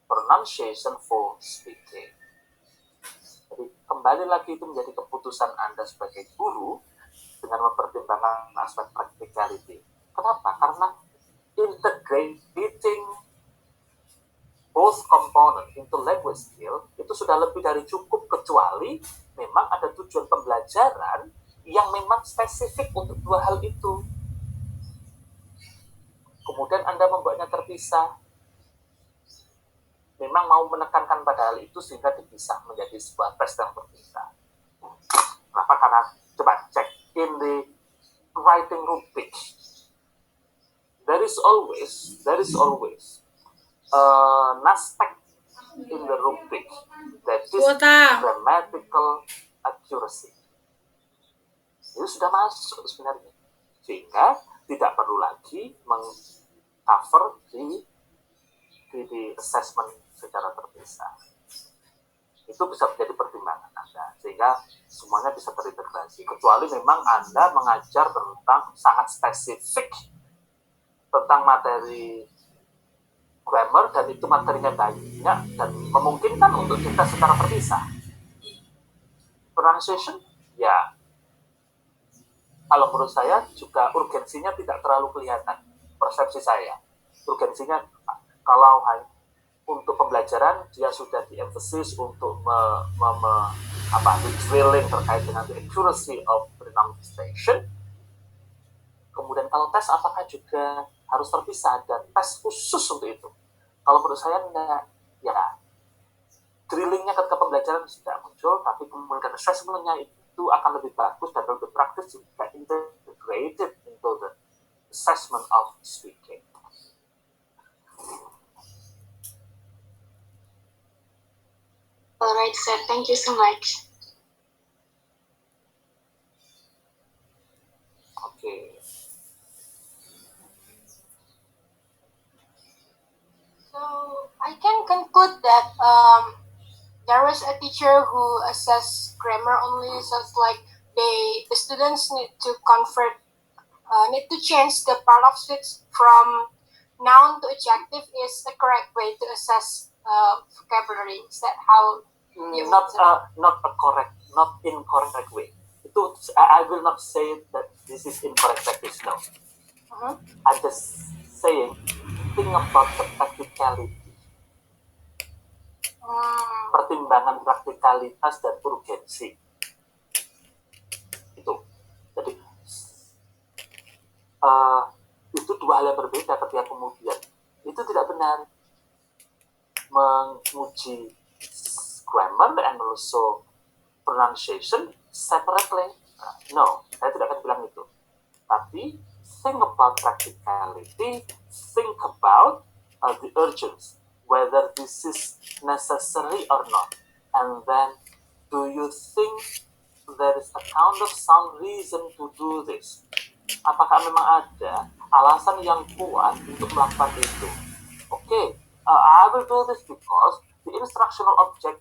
pronunciation for speaking. Jadi kembali lagi itu menjadi keputusan Anda sebagai guru dengan mempertimbangkan aspek practicality. Kenapa? Karena integrating both component into language skill itu sudah lebih dari cukup, kecuali memang ada tujuan pembelajaran yang memang spesifik untuk dua hal itu. Kemudian Anda membuatnya terpisah. Memang mau menekankan pada hal itu sehingga dipisah menjadi sebuah tes yang terpisah. Kenapa? Karena coba cek in the writing rubric. There is always an aspect in the rubric that is grammatical accuracy. Itu sudah masuk sebenarnya, sehingga tidak perlu lagi meng-cover di assessment secara terpisah. Itu bisa menjadi pertimbangan Anda, sehingga semuanya bisa terintegrasi, kecuali memang Anda mengajar tentang sangat spesifik tentang materi grammar dan itu materinya banyak dan memungkinkan untuk kita secara terpisah. Pronunciation, ya, kalau menurut saya juga urgensinya tidak terlalu kelihatan, persepsi saya. Urgensinya kalau untuk pembelajaran dia sudah di-emphasis untuk drilling terkait dengan the accuracy of pronunciation. Kemudian kalau tes apakah juga harus terpisah, ada tes khusus untuk itu? Kalau menurut saya enggak, ya drillingnya ketika pembelajaran tidak muncul, tapi kemudian assessment-nya itu akan lebih bagus dan lebih praktis jika integrated into the assessment of speaking. Alright, sir. Thank you so much. Okay. So I can conclude that there was a teacher who assessed grammar only, so it's like the students need to change the part of speech from noun to adjective is the correct way to assess vocabulary. Is that how? Not incorrect way. Itu I will not say that this is incorrect practice. No. I'm just saying, think about the practicality. Pertimbangan praktikalitas dan urgensi. Itu. Jadi itu dua hal yang berbeda ketika kemudian itu tidak benar menguji grammar and also pronunciation separately. No, saya tidak akan bilang itu. Tapi think about practicality, think about the urgency, whether this is necessary or not. And then, do you think there is a kind of sound reason to do this? Apakah memang ada alasan yang kuat untuk melakukan itu? Okay, I will do this because the instructional objective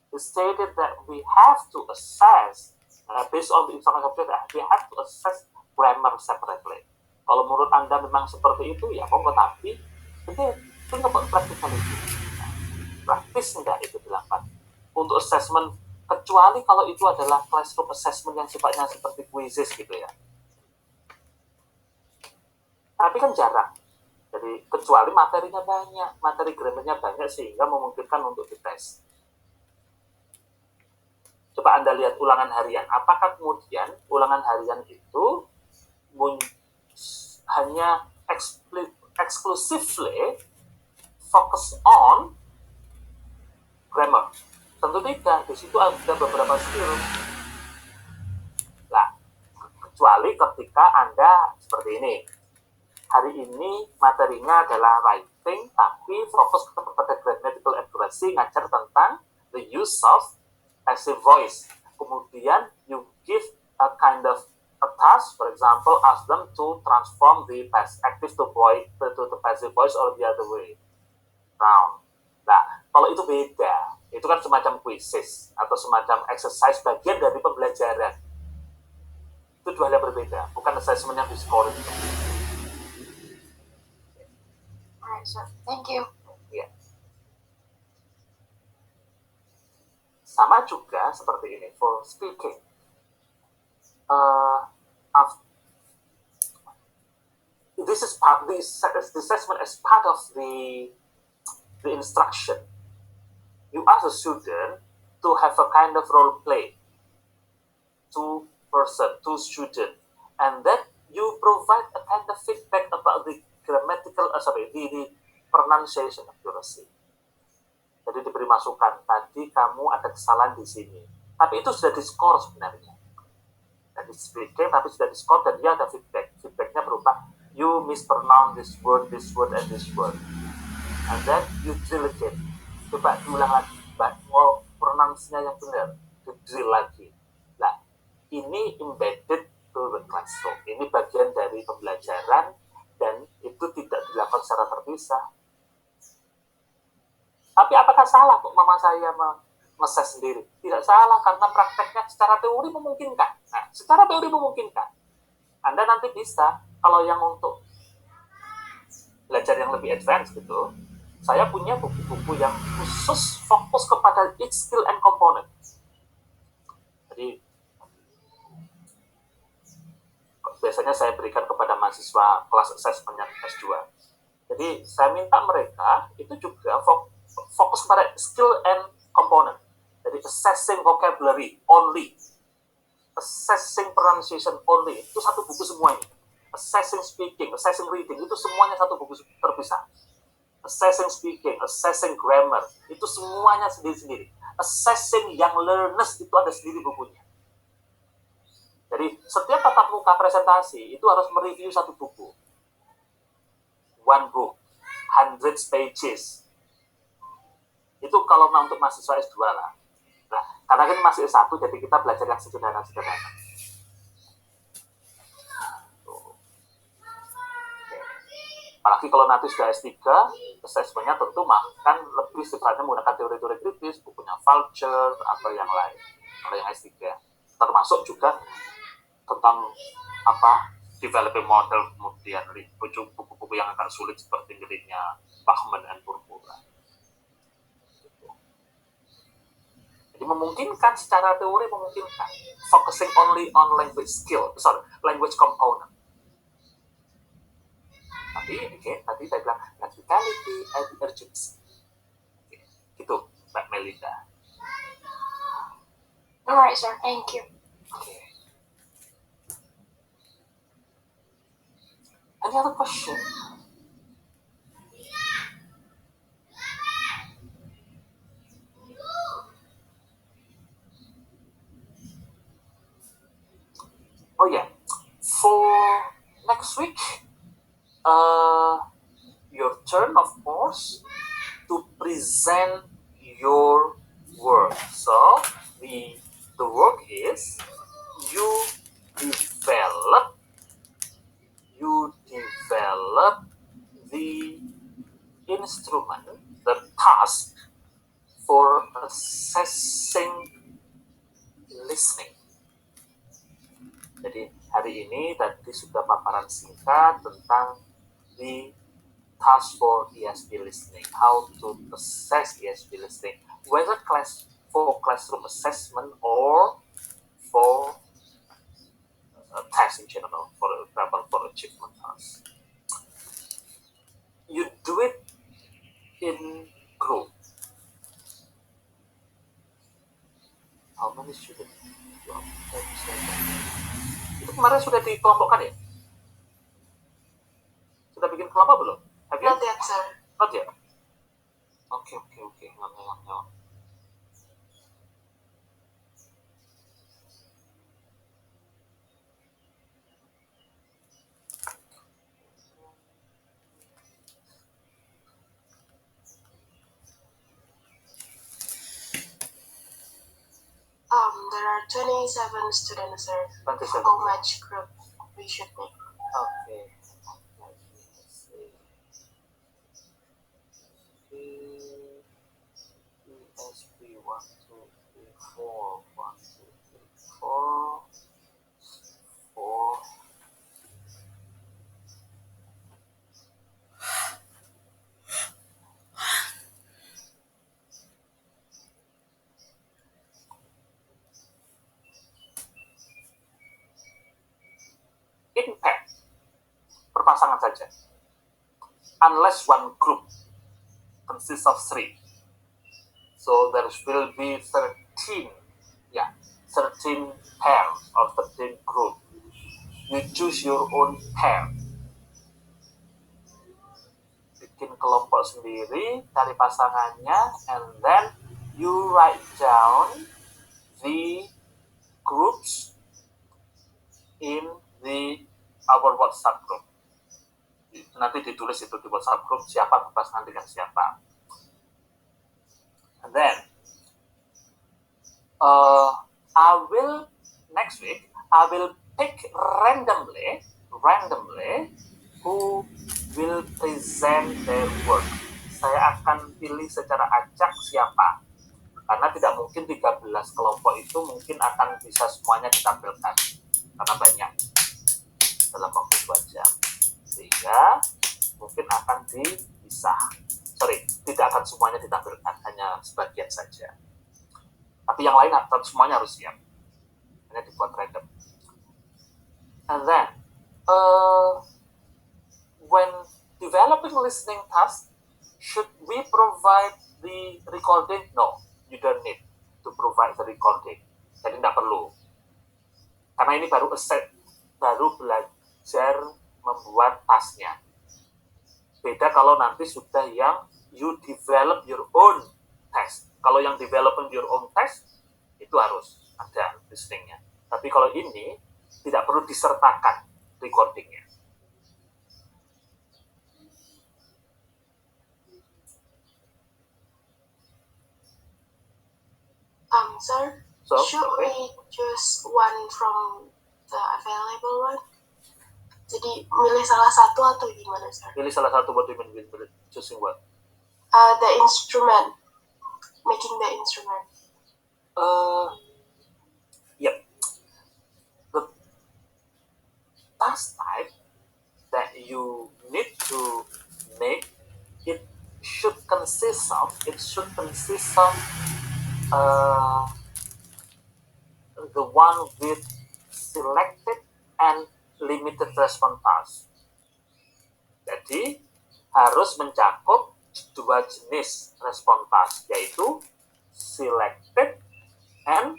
is stated that we have to assess, based on the instructional objective, we have to assess grammar separately. Kalau menurut Anda memang seperti itu, ya monggo, tapi itu nggak praktikal itu. Praktis enggak itu dilakukan untuk assessment, kecuali kalau itu adalah classroom assessment yang sifatnya seperti quizzes gitu ya. Tapi kan jarang. Jadi kecuali materinya banyak, materi grammarnya banyak sehingga memungkinkan untuk dites. Coba Anda lihat ulangan harian. Apakah kemudian ulangan harian itu hanya exclusively focus on grammar? Tentu tidak. Di situ ada beberapa skill. Nah, kecuali ketika Anda seperti ini. Hari ini materinya adalah writing, tapi fokus kepada grammatical accuracy, ngajar tentang the use of passive voice. Kemudian you give a kind of a task, for example, ask them to transform the active to passive voice or the other way round. Nah, kalau itu beda, itu kan semacam quizzes atau semacam exercise bagian dari pembelajaran. Itu dua hal yang berbeda, bukan assessment yang di-scoring. Alright, sir. Thank you. Yeah. Sama juga seperti ini for speaking. This assessment is part of the the instruction. You ask the student to have a kind of role play, two student, and then you provide a kind of feedback about the grammatical, the pronunciation accuracy. Jadi diberi masukan, tadi kamu ada kesalahan di sini, tapi itu sudah di-score sebenarnya. Jadi speaking, tapi sudah di-score dan dia ada feedback. Feedbacknya berupa, you mispronounce this word, and this word. And then you drill again. Coba diulang lagi, mau pronounce-nya yang benar, you drill lagi. Nah, ini embedded to the classroom. Ini bagian dari pembelajaran dan itu tidak dilakukan secara terpisah. Tapi apakah salah kok mama saya nge-ses sendiri? Tidak salah, karena prakteknya secara teori memungkinkan. Nah, secara teori memungkinkan. Anda nanti bisa, kalau yang untuk belajar yang lebih advance gitu, saya punya buku-buku yang khusus fokus kepada each skill and component. Jadi, biasanya saya berikan kepada mahasiswa kelas assessment S2. Jadi, saya minta mereka itu juga fokus pada skill and component. Jadi assessing vocabulary only, assessing pronunciation only, itu satu buku semuanya. Assessing speaking, assessing reading, itu semuanya satu buku terpisah. Assessing speaking, assessing grammar, itu semuanya sendiri-sendiri. Assessing young learners, itu ada sendiri bukunya. Jadi setiap tatap muka presentasi itu harus mereview satu buku. One book, 100 pages. Itu kalau untuk mahasiswa S2 lah. Nah, karena kan masih S1, jadi kita belajar yang sederhana-sederhana. Apalagi kalau nanti sudah S3, assessment-nya tentu kan lebih sifatnya menggunakan teori-teori kritis, bukunya Vulture, atau yang lain. Kalau yang S3. Termasuk juga tentang developing model, kemudian buku-buku yang agak sulit seperti miliknya Bachman dan Purpura. Jadi memungkinkan secara teori, memungkinkan focusing only on language component. Tapi tadi saya bilang practicality and urgency. Gitu, Mbak Melinda. Alright, sir. Thank you. Okay. Any other question? Oh yeah, for next week, your turn, of course, to present your work. So the work is you develop the instrument, the task for assessing listening. Jadi hari ini tadi sudah paparan singkat tentang the task for ESP listening, how to assess ESP listening, whether for classroom assessment or for a test in general, for example, for achievement task. You do it in group. How many students? Itu kemarin sudah dikelompokkan ya? Sudah bikin kelompok belum? Have you? Not yet, sir. Not yet? Oke. Nggak. There are 27 students, sir. 27. How much group we should make? Okay. Let me see. ESP 1, 2, 3, 4. 1, 2, 3, 4. 4. Impact berpasangan saja, unless one group consists of 3. So there will be 13 pairs or 13 group. You choose your own pair. Bikin kelompok sendiri, cari pasangannya, and then you write down the groups in our WhatsApp group. Nanti ditulis itu di WhatsApp group siapa berpasangan dengan siapa. And then next week I will pick randomly who will present their work. Saya akan pilih secara acak siapa. Karena tidak mungkin 13 kelompok itu mungkin akan bisa semuanya ditampilkan. Karena banyak dalam waktu 2 jam. Sehingga mungkin akan dipisah. Tidak akan semuanya ditampilkan, hanya sebagian saja. Tapi yang lain semuanya harus siap. Hanya dibuat random. And then, when developing listening task, should we provide the recording? No, you don't need to provide the recording. Jadi tidak perlu. Karena ini baru belajar membuat tasknya. Beda kalau nanti sudah yang you develop your own test. Kalau yang developing your own test, itu harus ada listeningnya. Tapi kalau ini, tidak perlu disertakan recordingnya. Sir, should we choose one from the available one? Jadi milih salah satu atau gimana, sir? Pilih salah satu. What do you mean with choosing what? The instrument. Making the instrument. Yep. The task type that you need to make, it should consist of the one with selected and limited response task. Jadi harus mencakup 2 jenis respon task, yaitu selected and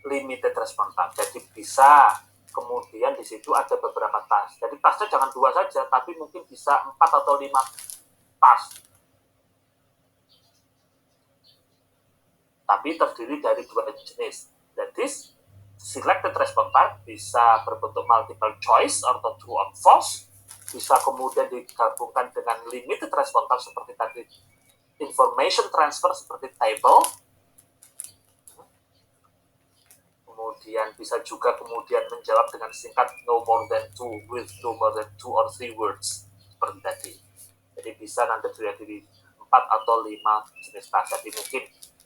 limited response task. Jadi bisa kemudian di situ ada beberapa task. Jadi tasknya jangan 2 saja, tapi mungkin bisa 4 atau 5 task. Tapi terdiri dari 2 jenis. That is, selected response type bisa berbentuk multiple choice atau true or false, bisa kemudian digabungkan dengan limited response type seperti tadi information transfer seperti table, kemudian bisa juga kemudian menjawab dengan singkat no more than 2 with no more than 2 or 3 words seperti tadi. Jadi bisa nanti terjadi 4 atau 5 jenis task. Jadi mungkin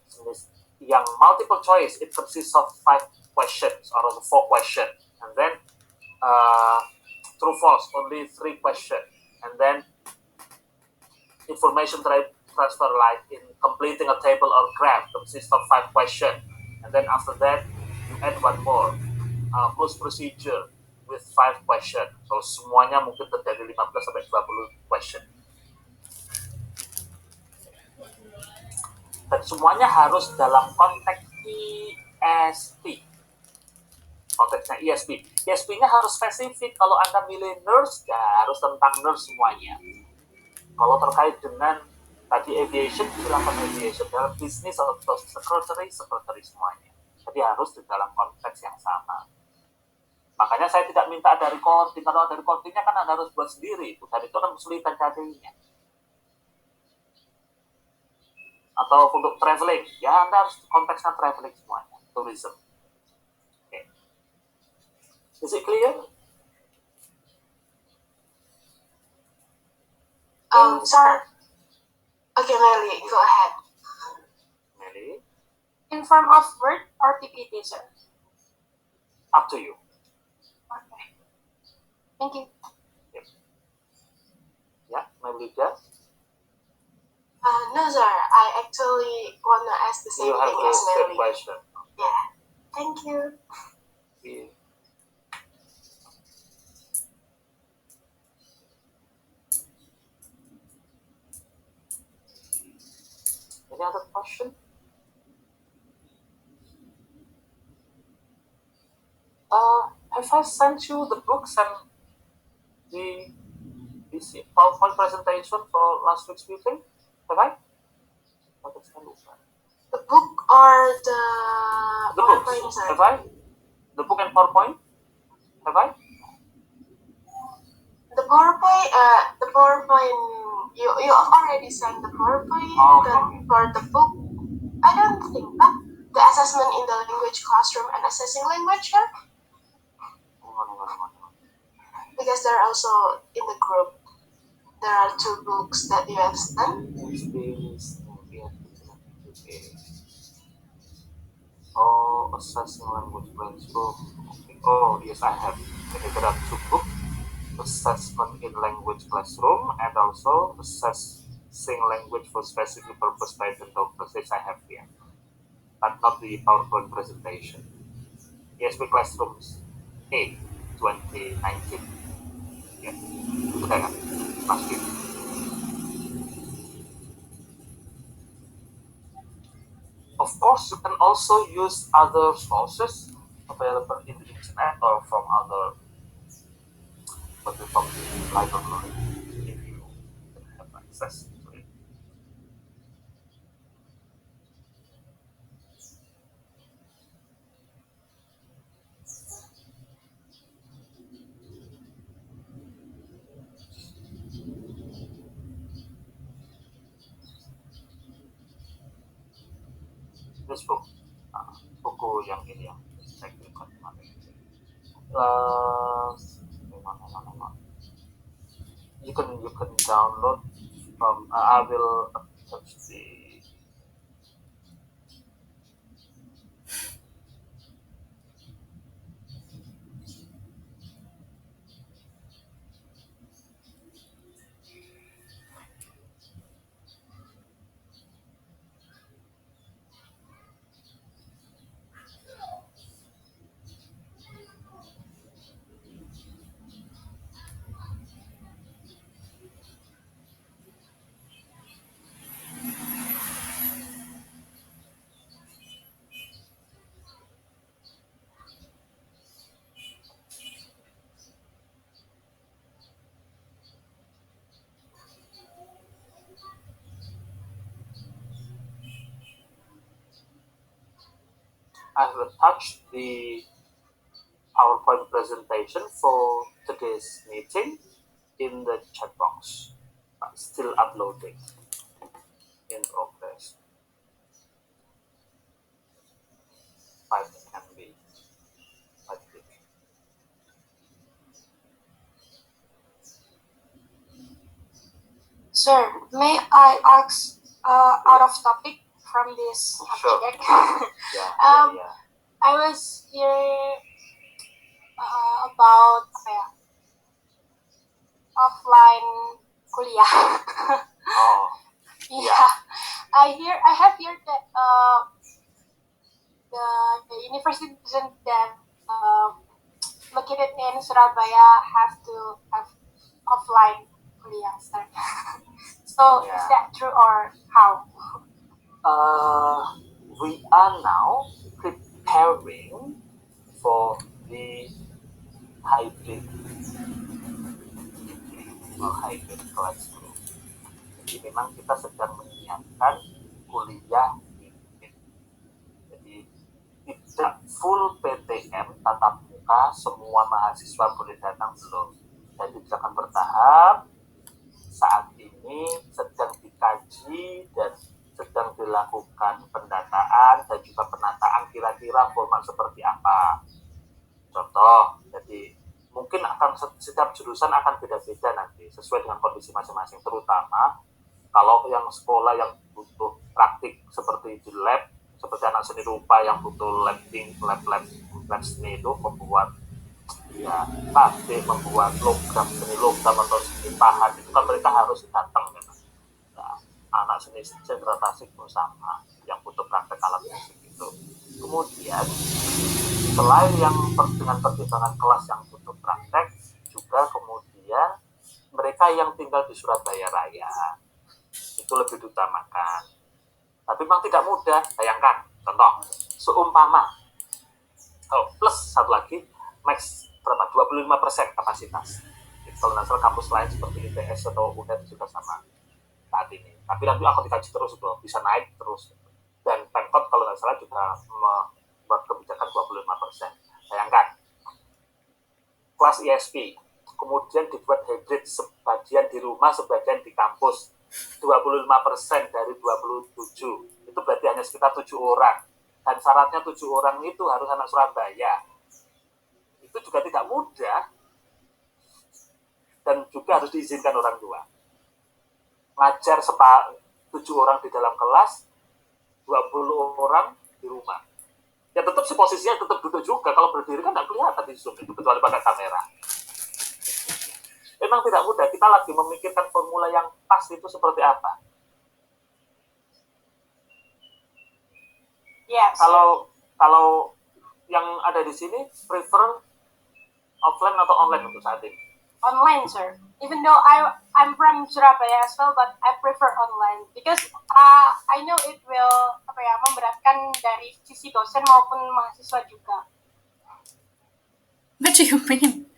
jenis yang multiple choice it consists of 5 questions or 4 questions, and then true false only 3 questions, and then information transfer like in completing a table or graph consists of 5 questions, and then after that you add one more close procedure with 5 questions. So semuanya mungkin terjadi 15 sampai 20 question. Dan semuanya harus dalam konteks ESP. Konteksnya ESP. ESP-nya harus spesifik. Kalau Anda milih nurse, ya harus tentang nurse semuanya. Kalau terkait dengan tadi aviation, silakan aviation. Dalam bisnis atau secretary semuanya. Jadi harus di dalam konteks yang sama. Makanya saya tidak minta ada recording. Kalau ada recordingnya kan Anda harus buat sendiri. Dan itu kan kesulitan carinya. Atau untuk traveling, ya Anda harus konteksnya traveling semuanya. Tourism. Okay. Is it clear? Sir. Okay, Melly, go ahead. Melly? In form of word or PPT, sir? Up to you. Okay. Thank you. Yep. Yeah, Melida? No, sir. I actually want to ask the same You have thing the as same Melly. question. Yeah. Thank you. Yeah. other question? Have I sent you the books and the PowerPoint presentation for last week's meeting? Have I? The book or the books? PowerPoint, sir? Have I? The book and PowerPoint? Have I? The PowerPoint, you already sent the PowerPoint, but for the book, I don't think. The assessment in the language classroom and assessing language, sir? Because they're also in the group. There are 2 books that you have sent. Oh, assessing language classroom. Oh, yes, I have. Okay, there are 2 books. Assessment in language classroom and also assessing language for specific purpose by the doctors, which I have here, but not the PowerPoint presentation. ESP Classrooms A 2019. Yes, sudah kan? Pasti. Of course, you can also use other sources available in the internet or from other from the library if you have access to it. This book, buku yang ini yang saya kirimkan kemarin. You can download from. I will attach the. I have attached the PowerPoint presentation for today's meeting in the chat box. Still uploading in progress. 5 MB. Sir, may I ask out of topic from this subject? Yeah. I was hearing about offline kuliah. Oh. Yeah. I have heard that the university that located in Surabaya have to have offline kuliah start. So is that true or how? We are now preparing for the hybrid classroom. Jadi memang kita sedang menyiapkan kuliah hybrid. Jadi tidak full PTM tatap muka, semua mahasiswa boleh datang belum. Jadi akan bertahap. Saat ini sedang dikaji dan sedang dilakukan pendataan dan juga penataan kira-kira format seperti apa. Contoh, jadi mungkin akan setiap jurusan akan beda-beda nanti sesuai dengan kondisi masing-masing, terutama kalau yang sekolah yang butuh praktik seperti di lab, seperti anak seni rupa yang butuh lab seni itu membuat membuat seni logam atau seni pahat itu kan mereka harus datang kan. Nah, anak seni sendera tasik sama yang butuh praktek alat musik itu. Kemudian selain yang dengan pertimbangan kelas yang butuh praktek, juga kemudian mereka yang tinggal di Surabaya Raya itu lebih diutamakan. Tapi memang tidak mudah. Bayangkan, contoh, seumpama plus satu lagi max berapa 25% kapasitas. Kalau nggak salah kampus lain seperti ITS atau UNED juga sama saat ini. Tapi nanti akan dikaji terus itu bisa naik terus. Dan Pemkot kalau nggak salah juga membuat kebijakan 25%. Bayangkan kelas ISP kemudian dibuat hybrid, sebagian di rumah, sebagian di kampus. 25% dari 27 itu berarti hanya sekitar 7 orang, dan syaratnya 7 orang itu harus anak Surabaya. Itu juga tidak mudah dan juga harus diizinkan orang tua. Ngajar 7 orang di dalam kelas, 20 orang di rumah. Ya tetap si posisinya tetap duduk juga, kalau berdiri kan nggak kelihatan di Zoom itu kecuali pakai kamera. Memang tidak mudah, kita lagi memikirkan formula yang pas itu seperti apa. Yes. Kalau yang ada di sini prefer offline atau online untuk saat ini? Online, sir. Even though I'm from Surabaya as well, but I prefer online because I know it will memberatkan dari sisi dosen maupun mahasiswa juga. What do you mean?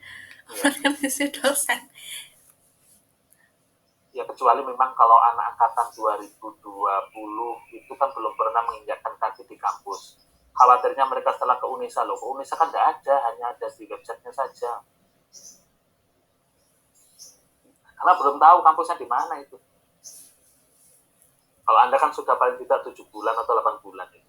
Bukan sisi dosen. Ya kecuali memang kalau anak angkatan 2020 itu kan belum pernah menginjakkan kaki di kampus. Khawatirnya mereka setelah ke Unesa loh. Ke Unesa kan tidak ada, hanya ada di websitenya saja. Karena belum tahu kampusnya di mana itu. Kalau Anda kan sudah paling tidak 7 bulan atau 8 bulan itu.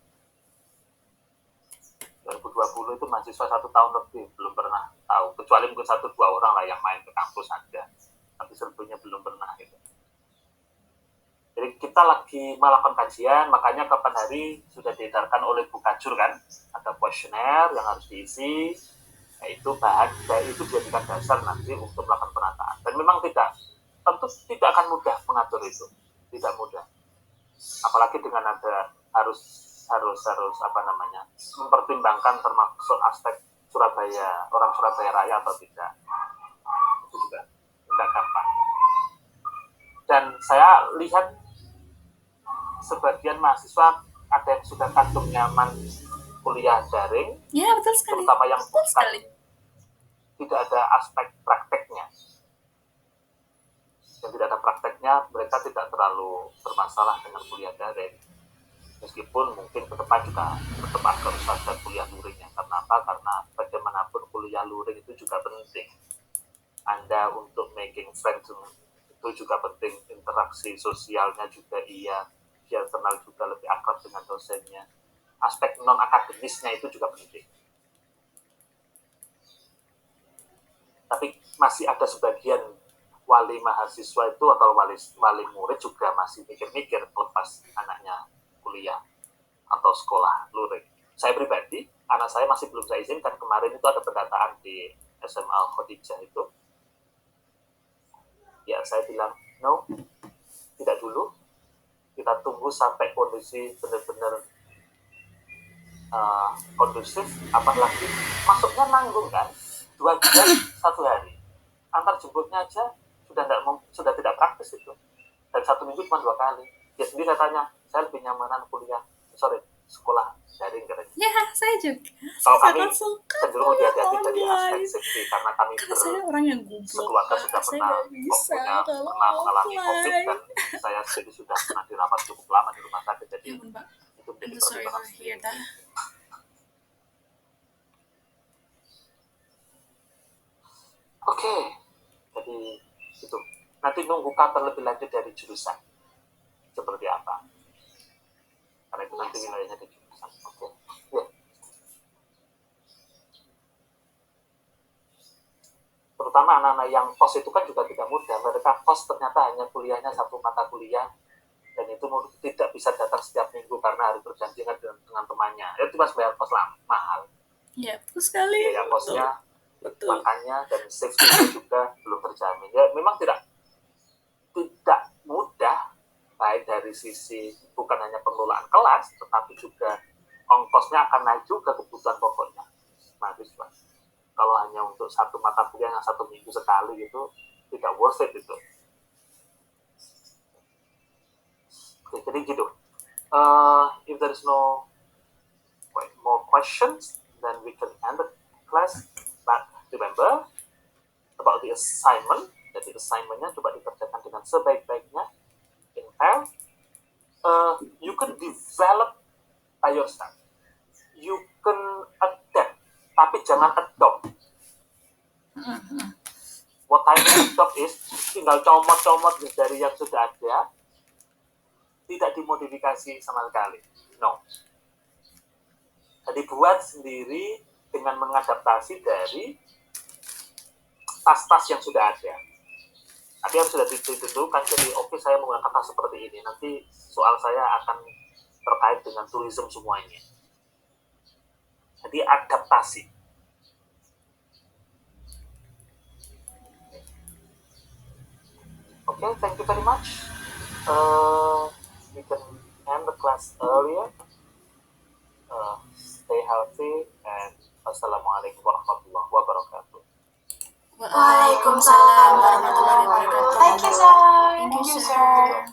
2020 itu mahasiswa 1 tahun lebih belum pernah tahu, kecuali mungkin 1-2 orang lah yang main ke kampus ada, tapi selebihnya belum pernah gitu. Jadi kita lagi melakukan kajian, makanya kapan hari sudah diedarkan oleh Bu Kajur kan, ada kuesioner yang harus diisi, yaitu itu dijadikan dasar nanti untuk melakukan penataan. Dan memang tentu tidak akan mudah mengatur itu, tidak mudah. Apalagi dengan ada harus mempertimbangkan termasuk aspek Surabaya, orang Surabaya Raya atau tidak. Itu juga tidak gampang. Dan saya lihat sebagian mahasiswa ada yang sudah kandung nyaman kuliah daring. Ya, betul sekali. Terutama yang betul sekali. Tidak ada aspek prakteknya. Yang tidak ada prakteknya, mereka tidak terlalu bermasalah dengan kuliah daring. Meskipun mungkin ke depan juga tetap harus ada kuliah luringnya. Karena apa? Karena bagaimanapun kuliah luring itu juga penting. Anda untuk making friends itu juga penting, interaksi sosialnya juga biar kenal juga lebih akrab dengan dosennya. Aspek non-akademisnya itu juga penting. Tapi masih ada sebagian wali mahasiswa itu atau wali murid juga masih mikir-mikir lepas anaknya kuliah atau sekolah luring. Saya pribadi, anak saya masih belum saya izinkan. Kemarin itu ada pendataan di SMA Khadijah itu. Ya, saya bilang, no, tidak dulu. Kita tunggu sampai kondisi benar-benar kondusif. Apalagi masuknya nanggung kan, 2 jam 1 hari. Antar jemputnya aja sudah tidak praktis itu. Dan 1 minggu cuma 2 kali. Dia sendiri katanya, saya lebih nyamanan sekolah daring katanya. Ya, saya juga. Kalau kami suka cenderung hati-hati dari aspek safety karena kami saya orang yang goblok. sekeluarga sudah pernah mengalami COVID dan saya sendiri sudah pernah dirawat cukup lama di rumah sakit, jadi itu menjadi pertimbangan sendiri. Oke, jadi itu. Nanti nunggu kabar lebih lanjut dari jurusan seperti apa. Karena itu nanti wilayahnya di jurusan. Oke. Ya. Terutama anak-anak yang kos itu kan juga tidak mudah. Mereka kos ternyata hanya kuliahnya 1 mata kuliah, dan itu tidak bisa datang setiap minggu karena harus bergantian dengan temannya. Itu mas bayar kos mahal. Ya, betul sekali. Biaya kosnya, betul. Makanya dan safety juga belum terjamin. Ya memang tidak mudah, baik dari sisi bukan hanya pengelolaan kelas, tetapi juga ongkosnya akan naik juga kebutuhan pokoknya mahasiswa. Kalau hanya untuk 1 mata kuliah yang 1 minggu sekali itu tidak worth it itu. Oke, jadi gitu. If there is no more questions, then we can end the class. But remember about the assignment. Jadi assignmentnya coba dikerjakan dengan sebaik-baiknya. In fact, you can develop by yourself. You can adapt, tapi jangan adopt. What I mean adopt is tinggal comot-comot dari yang sudah ada, tidak dimodifikasi sama sekali. No. Jadi buat sendiri dengan mengadaptasi dari tas-tas yang sudah ada. Tapi yang sudah ditentukan, jadi oke, saya menggunakan tas seperti ini. Nanti soal saya akan terkait dengan tourism semuanya. Jadi adaptasi. Okay, thank you very much. We can end the class earlier. Stay healthy and Assalamualaikum warahmatullahi wabarakatuh. Waalaikumsalam warahmatullahi wabarakatuh. Thank you, sir. Thank you, sir.